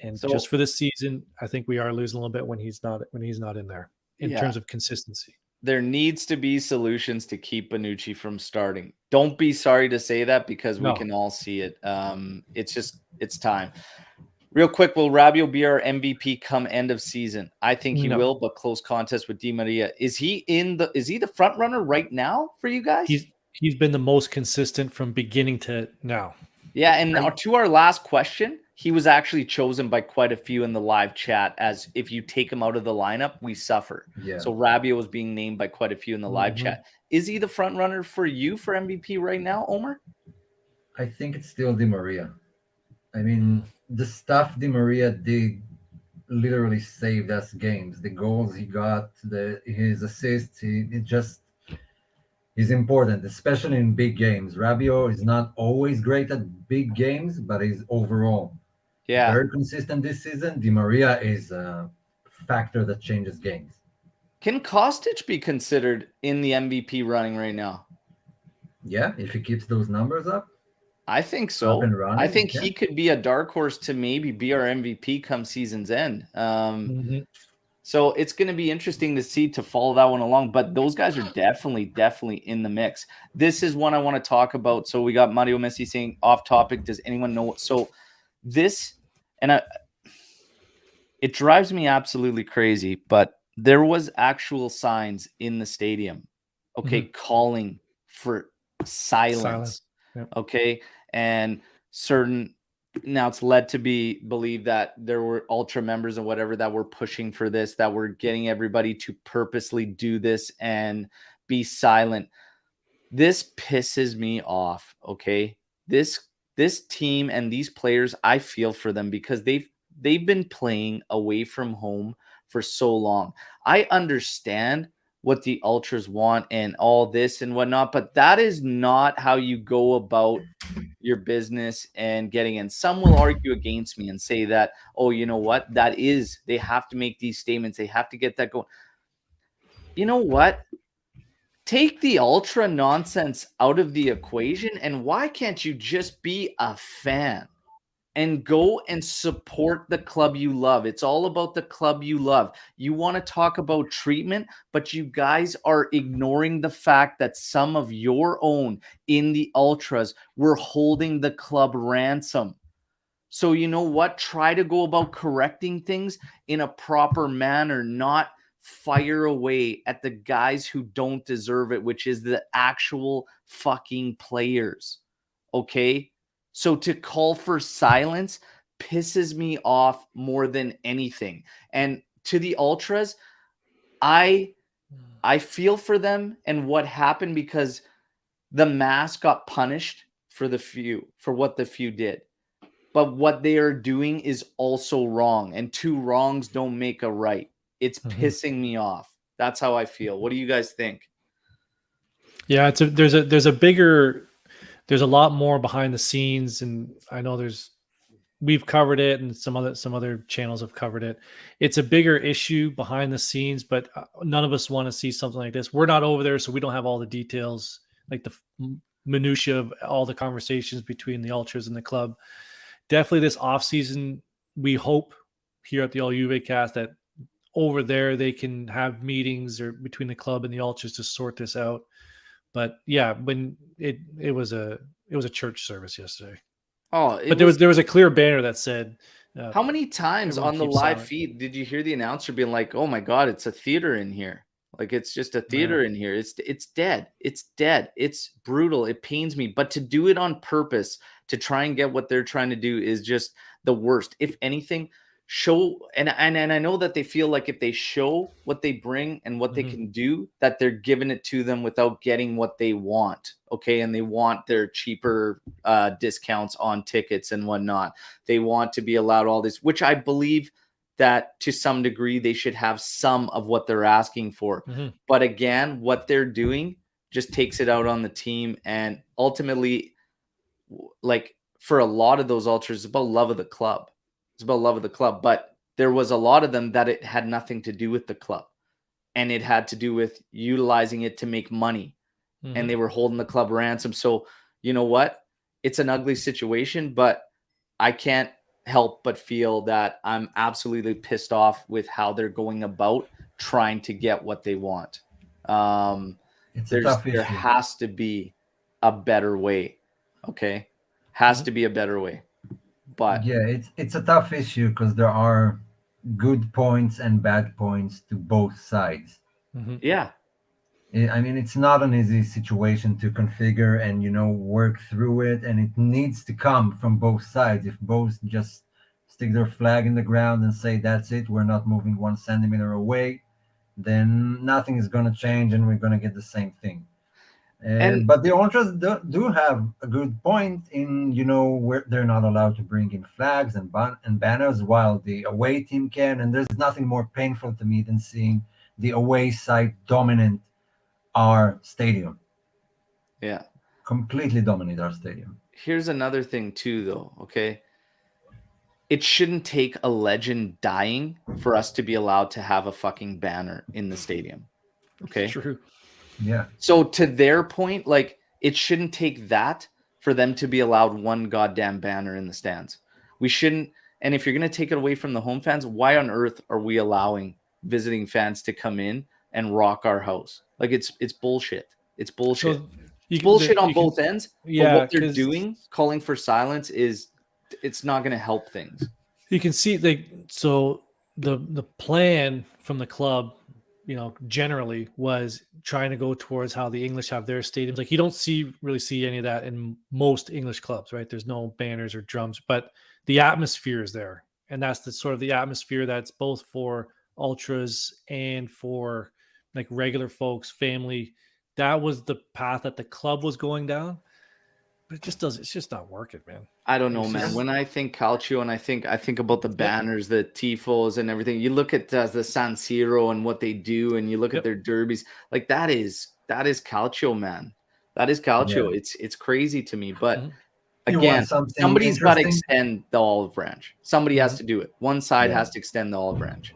Speaker 1: And
Speaker 2: So-
Speaker 1: just for this season, I think we are losing a little bit when he's not in there in terms of consistency.
Speaker 2: There needs to be solutions to keep Bonucci from starting. Don't be sorry to say that, because we
Speaker 1: No.
Speaker 2: can all see it. It's time. Real quick, will Rabiot be our MVP come end of season? I think he
Speaker 1: No.
Speaker 2: will, but close contest with Di Maria. Is he the front runner right now for you guys?
Speaker 1: He's been the most consistent from beginning to now.
Speaker 2: Yeah, and to our last question, he was actually chosen by quite a few in the live chat as if you take him out of the lineup, we suffer.
Speaker 3: Yeah.
Speaker 2: So Rabiot was being named by quite a few in the live chat. Is he the front runner for you for MVP right now, Omer?
Speaker 3: I think it's still Di Maria. I mean, the stuff Di Maria did literally saved us games. The goals he got, his assists, he's important, especially in big games. Rabiot is not always great at big games, but he's overall very consistent this season. Di Maria is a factor that changes games.
Speaker 2: Can Kostic be considered in the MVP running right now?
Speaker 3: Yeah, if he keeps those numbers up.
Speaker 2: I think so.
Speaker 3: Up and running,
Speaker 2: I think
Speaker 3: yeah.
Speaker 2: he could be a dark horse to maybe be our MVP come season's end. So it's going to be interesting to follow that one along. But those guys are definitely in the mix. This is one I want to talk about. So we got Mario Messi saying off topic. Does anyone know? So this, it drives me absolutely crazy, but there was actual signs in the stadium, calling for silence.
Speaker 1: Yep.
Speaker 2: Okay. And now it's led to be believed that there were ultra members and whatever that were pushing for this, that were getting everybody to purposely do this and be silent. This pisses me off. Okay. This team and these players, I feel for them because they've been playing away from home for so long. I understand what the ultras want and all this and whatnot, but that is not how you go about your business and getting in. Some will argue against me and say that, oh, you know what? They have to make these statements. They have to get that going. You know what? Take the ultra nonsense out of the equation. And why can't you just be a fan and go and support the club you love? It's all about the club you love. You want to talk about treatment, but you guys are ignoring the fact that some of your own in the ultras were holding the club ransom. So you know what? Try to go about correcting things in a proper manner, not fire away at the guys who don't deserve it, which is the actual fucking players. Okay? So to call for silence pisses me off more than anything. And to the ultras, I feel for them and what happened, because the mass got punished for what the few did. But what they are doing is also wrong, and two wrongs don't make a right. It's pissing me off. That's how I feel. What do you guys think?
Speaker 1: Yeah, there's a lot more behind the scenes, and I know we've covered it, and some other channels have covered it. It's a bigger issue behind the scenes, but none of us want to see something like this. We're not over there, so we don't have all the details, like the minutia of all the conversations between the ultras and the club. Definitely this offseason, we hope here at the All Juve cast that over there they can have meetings or between the club and the ultras to sort this out. But yeah, when it was a church service yesterday. But there was a clear banner that said,
Speaker 2: how many times on the live feed did you hear the announcer being like, "Oh my God, it's a theater in here. Like it's just a theater in here. It's dead. It's dead. It's brutal. It pains me." But to do it on purpose, to try and get what they're trying to do, is just the worst. If anything, show and I know that they feel like if they show what they bring and what they can do, that they're giving it to them without getting what they want. Okay. And they want their cheaper discounts on tickets and whatnot. They want to be allowed all this, which I believe that to some degree they should have some of what they're asking for. But again, what they're doing just takes it out on the team. And ultimately, like for a lot of those ultras, it's about love of the club. It's about love of the club, but there was a lot of them that it had nothing to do with the club, and it had to do with utilizing it to make money, and they were holding the club ransom. So you know what? It's an ugly situation, but I can't help but feel that I'm absolutely pissed off with how they're going about trying to get what they want.
Speaker 3: It's a tough
Speaker 2: There
Speaker 3: issue.
Speaker 2: has to be a better way. Okay. Has to be a better way. But
Speaker 3: Yeah, it's a tough issue because there are good points and bad points to both sides.
Speaker 2: yeah,
Speaker 3: I mean, it's not an easy situation to configure and work through it, and it needs to come from both sides. If both just stick their flag in the ground and say that's it, we're not moving 1 centimeter away, then nothing is going to change, and we're going to get the same thing.
Speaker 2: and
Speaker 3: But the ultras do have a good point in where they're not allowed to bring in flags and banners while the away team can, and there's nothing more painful to me than seeing the away side dominant our stadium.
Speaker 2: yeah.
Speaker 3: Completely dominate our stadium.
Speaker 2: Here's another thing too, though. Okay. It shouldn't take a legend dying for us to be allowed to have a fucking banner in the stadium. Okay.
Speaker 1: True.
Speaker 3: Yeah.
Speaker 2: So to their point, like it shouldn't take that for them to be allowed one goddamn banner in the stands. We shouldn't. And if you're going to take it away from the home fans, why on earth are we allowing visiting fans to come in and rock our house? Like it's bullshit. It's bullshit.
Speaker 1: So
Speaker 2: It's bullshit on both ends. But
Speaker 1: Yeah,
Speaker 2: what they're
Speaker 1: 'cause
Speaker 2: doing, calling for silence, it's not going to help things.
Speaker 1: you can see the plan from the club, generally was trying to go towards how the English have their stadiums. Like you don't really see any of that in most English clubs, right? There's no banners or drums, but the atmosphere is there, and that's the sort of the atmosphere that's both for ultras and for like regular folks, family. That was the path that the club was going down, but it's just not working, man.
Speaker 2: I don't know,
Speaker 1: It's
Speaker 2: man.
Speaker 1: just-
Speaker 2: When I think Calcio and I think about the banners, the tifos and everything, you look at the San Siro and what they do, and you look at
Speaker 1: Yep.
Speaker 2: their derbies, like that is Calcio, man. That is Calcio.
Speaker 3: Yeah.
Speaker 2: It's crazy to me. But
Speaker 1: Mhm.
Speaker 3: You
Speaker 2: again,
Speaker 3: want something
Speaker 2: somebody's got to
Speaker 3: interesting?
Speaker 2: extend the olive branch. Somebody has
Speaker 1: Mhm.
Speaker 2: to do it. One side
Speaker 3: Yeah.
Speaker 2: has to extend the olive branch.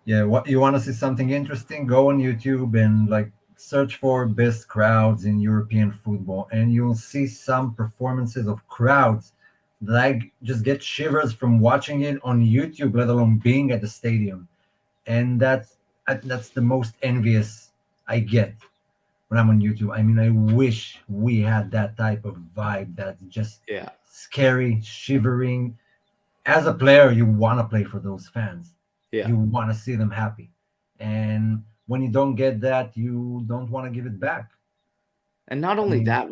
Speaker 3: Yeah. What you want to see something interesting? Go on YouTube and search for best crowds in European football, and you'll see some performances of crowds that I just get shivers from watching it on YouTube, let alone being at the stadium. And that's the most envious I get when I'm on YouTube. I mean, I wish we had that type of vibe that's just
Speaker 2: Yeah.
Speaker 3: scary, shivering. As a player, you want to play for those fans.
Speaker 2: Yeah.
Speaker 3: You want to see them happy. And when you don't get that, you don't want to give it back.
Speaker 2: And not
Speaker 3: I
Speaker 2: only
Speaker 3: mean,
Speaker 2: that,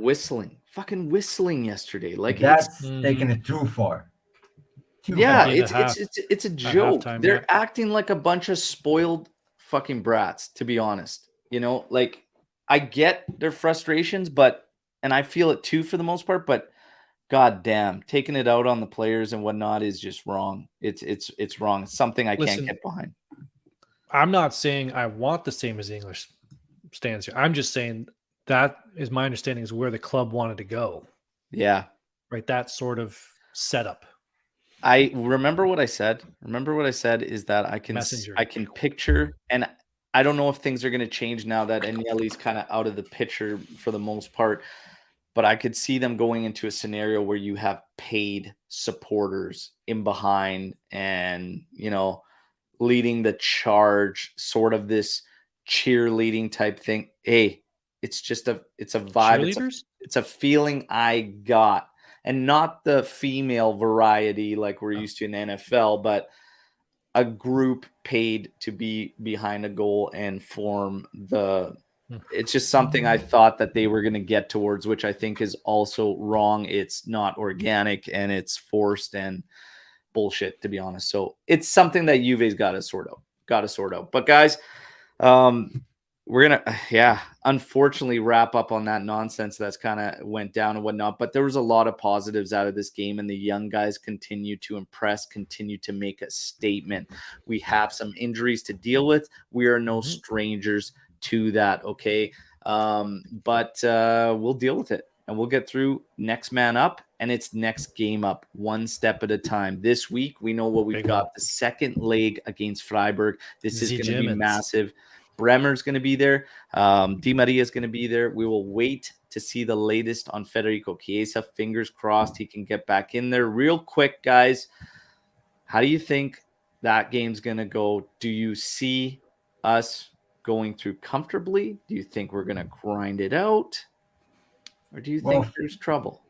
Speaker 2: fucking whistling yesterday. Like
Speaker 3: that's taking
Speaker 1: Mhm.
Speaker 3: it too far. Too
Speaker 2: yeah,
Speaker 3: far.
Speaker 1: the end of
Speaker 2: it's a
Speaker 1: at
Speaker 2: joke.
Speaker 1: halftime,
Speaker 2: They're
Speaker 1: yeah.
Speaker 2: acting like a bunch of spoiled fucking brats, to be honest. Like I get their frustrations, and I feel it too for the most part, but god damn, taking it out on the players and whatnot is just wrong. It's wrong. It's something I can't
Speaker 1: Listen,
Speaker 2: get behind.
Speaker 1: I'm not saying I want the same as the English stands here. I'm just saying that is my understanding is where the club wanted to go,
Speaker 2: Yeah.
Speaker 1: right? That sort of setup.
Speaker 2: I remember what I said. Remember what I said is that
Speaker 1: Messenger.
Speaker 2: I can picture, and I don't know if things are going to change now that Agnelli's kind of out of the picture for the most part, but I could see them going into a scenario where you have paid supporters in behind and, leading the charge, sort of this cheerleading type thing. Hey, it's a vibe.
Speaker 1: Cheerleaders?
Speaker 2: It's a feeling I got, and not the female variety like we're used to in the NFL, but a group paid to be behind a goal and form the.
Speaker 1: Hmm.
Speaker 2: It's just something I thought that they were going to get towards, which I think is also wrong. It's not organic and it's forced and bullshit, to be honest. So it's something that Juve's got to sort out. But guys, we're gonna unfortunately wrap up on that nonsense that's kind of went down and whatnot. But there was a lot of positives out of this game, and the young guys continue to impress, continue to make a statement. We have some injuries to deal with. We are no strangers to that. Okay. But we'll deal with it. and we'll get through next man up and it's next game up, one step at a time. This week, we know what we've
Speaker 1: Big
Speaker 2: got.
Speaker 1: one.
Speaker 2: The second leg against Freiburg. This is
Speaker 1: The
Speaker 2: going to be
Speaker 1: Germans.
Speaker 2: massive. Bremer's going to be there. Di Maria is going to be there. We will wait to see the latest on Federico Chiesa. Fingers crossed he can get back in there. Real quick, guys, how do you think that game's going to go? Do you see us going through comfortably? Do you think we're going to grind it out? Or do you
Speaker 3: Well,
Speaker 2: think there's trouble?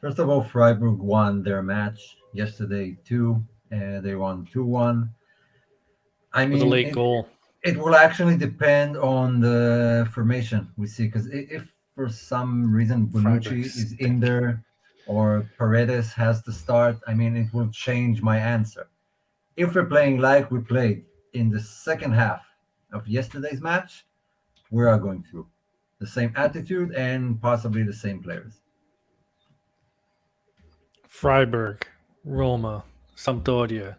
Speaker 3: First of all, Freiburg won their match yesterday too. They won 2-1. I
Speaker 1: With a
Speaker 3: mean,
Speaker 1: late goal.
Speaker 3: it will actually depend on the formation we see, because if for some reason Bonucci
Speaker 1: Freiburg
Speaker 3: is in there or Paredes has to start, I mean, it will change my answer. If we're playing like we played in the second half of yesterday's match, we are going through the same attitude and possibly the same players.
Speaker 1: Freiburg, Roma, Sampdoria.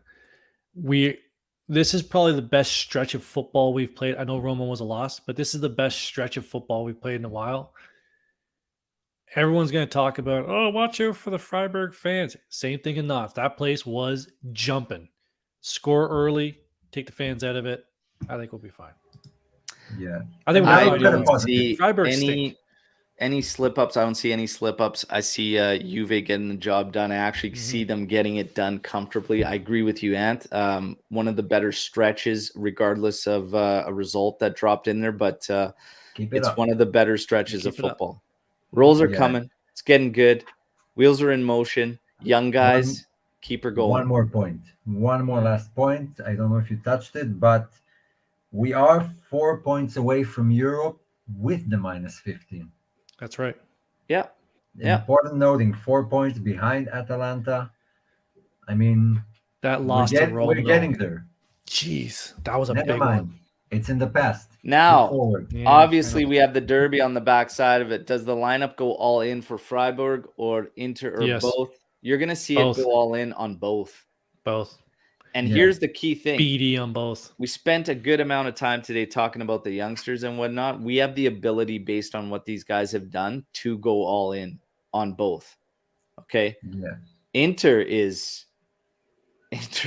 Speaker 1: This is probably the best stretch of football we've played. I know Roma was a loss, but this is the best stretch of football we've played in a while. Everyone's going to talk about, oh, watch out for the Freiburg fans. Same thing in Nantes. That place was jumping. Score early, take the fans out of it. I think we'll be fine.
Speaker 3: Yeah.
Speaker 1: I think
Speaker 2: I
Speaker 1: we'll be
Speaker 2: don't
Speaker 1: fine.
Speaker 2: see
Speaker 1: Freiburg stink.
Speaker 2: any slip-ups. I don't see any slip-ups. I see Juve getting the job done. I actually see them getting it done comfortably. I agree with you, Ant. One of the better stretches, regardless of a result that dropped in there, but
Speaker 3: Keep it
Speaker 2: it's
Speaker 3: up.
Speaker 2: one of the better stretches of
Speaker 1: Keep it up.
Speaker 2: football. Rolls are
Speaker 3: Yeah.
Speaker 2: coming. It's getting good. Wheels are in motion. Young guys, keep her going.
Speaker 3: One more point. One more last point. I don't know if you touched it, but we are 4 points away from Europe with the -15.
Speaker 1: That's right.
Speaker 2: Yeah. Yeah.
Speaker 3: Important noting, 4 points behind Atalanta. I mean,
Speaker 1: That loss to Rome.
Speaker 3: we're getting there.
Speaker 1: Jeez, that was a
Speaker 3: Never
Speaker 1: big
Speaker 3: mind.
Speaker 1: one.
Speaker 3: It's in the past.
Speaker 2: Now,
Speaker 3: Look forward.
Speaker 1: Yeah,
Speaker 2: obviously,
Speaker 1: I know.
Speaker 2: we have the derby on the backside of it. Does the lineup go all in for Freiburg or Inter or
Speaker 1: Yes.
Speaker 2: both? You're going to see
Speaker 1: Both.
Speaker 2: it go all in on both.
Speaker 1: Both.
Speaker 2: And
Speaker 3: Yeah.
Speaker 2: here's the key thing.
Speaker 1: BD on both.
Speaker 2: We spent a good amount of time today talking about the youngsters and whatnot. We have the ability, based on what these guys have done, to go all in on both. Okay.
Speaker 3: Yeah.
Speaker 2: Inter is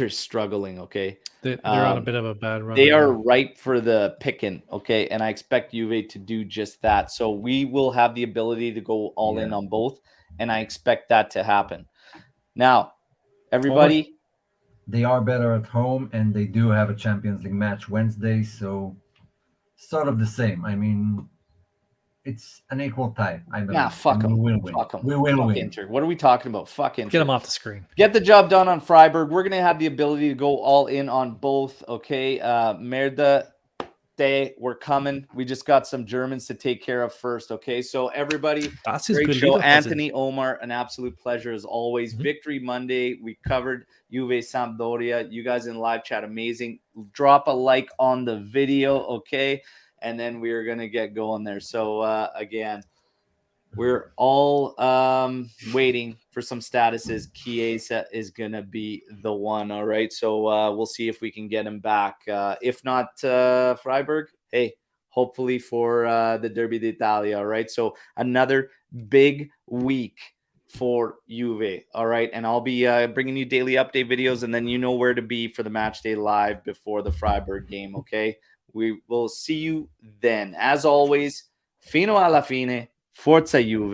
Speaker 2: struggling. Okay.
Speaker 1: They're on a bit of a bad run.
Speaker 2: They
Speaker 1: right
Speaker 2: are
Speaker 1: now.
Speaker 2: ripe for the picking. Okay. And I expect Juve to do just that. So we will have the ability to go all in
Speaker 3: Yeah.
Speaker 2: on both. And I expect that to happen. Now, everybody.
Speaker 3: They are better at home, and they do have a Champions League match Wednesday, so sort of the same. I mean, it's an equal tie, I believe.
Speaker 2: Nah, fuck
Speaker 3: and
Speaker 2: them.
Speaker 3: we will win.
Speaker 2: Fuck them.
Speaker 3: We will
Speaker 2: Fuck
Speaker 3: win.
Speaker 2: Inter. What are we talking about? Fuck Inter.
Speaker 1: Get them off the screen.
Speaker 2: Get the job done on Freiburg. We're going to have the ability to go all in on both. Okay. Merda, we're coming. We just got some Germans to take care of first. Okay. So everybody,
Speaker 1: That's his
Speaker 2: great
Speaker 1: good
Speaker 2: show.
Speaker 1: leader.
Speaker 2: Anthony, Omer, an absolute pleasure as always.
Speaker 1: Mhm.
Speaker 2: Victory Monday. We covered Juve Sampdoria. You guys in live chat, amazing. Drop a like on the video. Okay. And then we are going to get going there. So again, we're all waiting for some statuses. Chiesa is going to be the one. All right. So we'll see if we can get him back. If not Freiburg, hey, hopefully for the Derby d'Italia. All right. So another big week for Juve. All right. And I'll be bringing you daily update videos, and then you know where to be for the match day live before the Freiburg game. Okay. We will see you then. As always, fino alla fine. Forza Juve.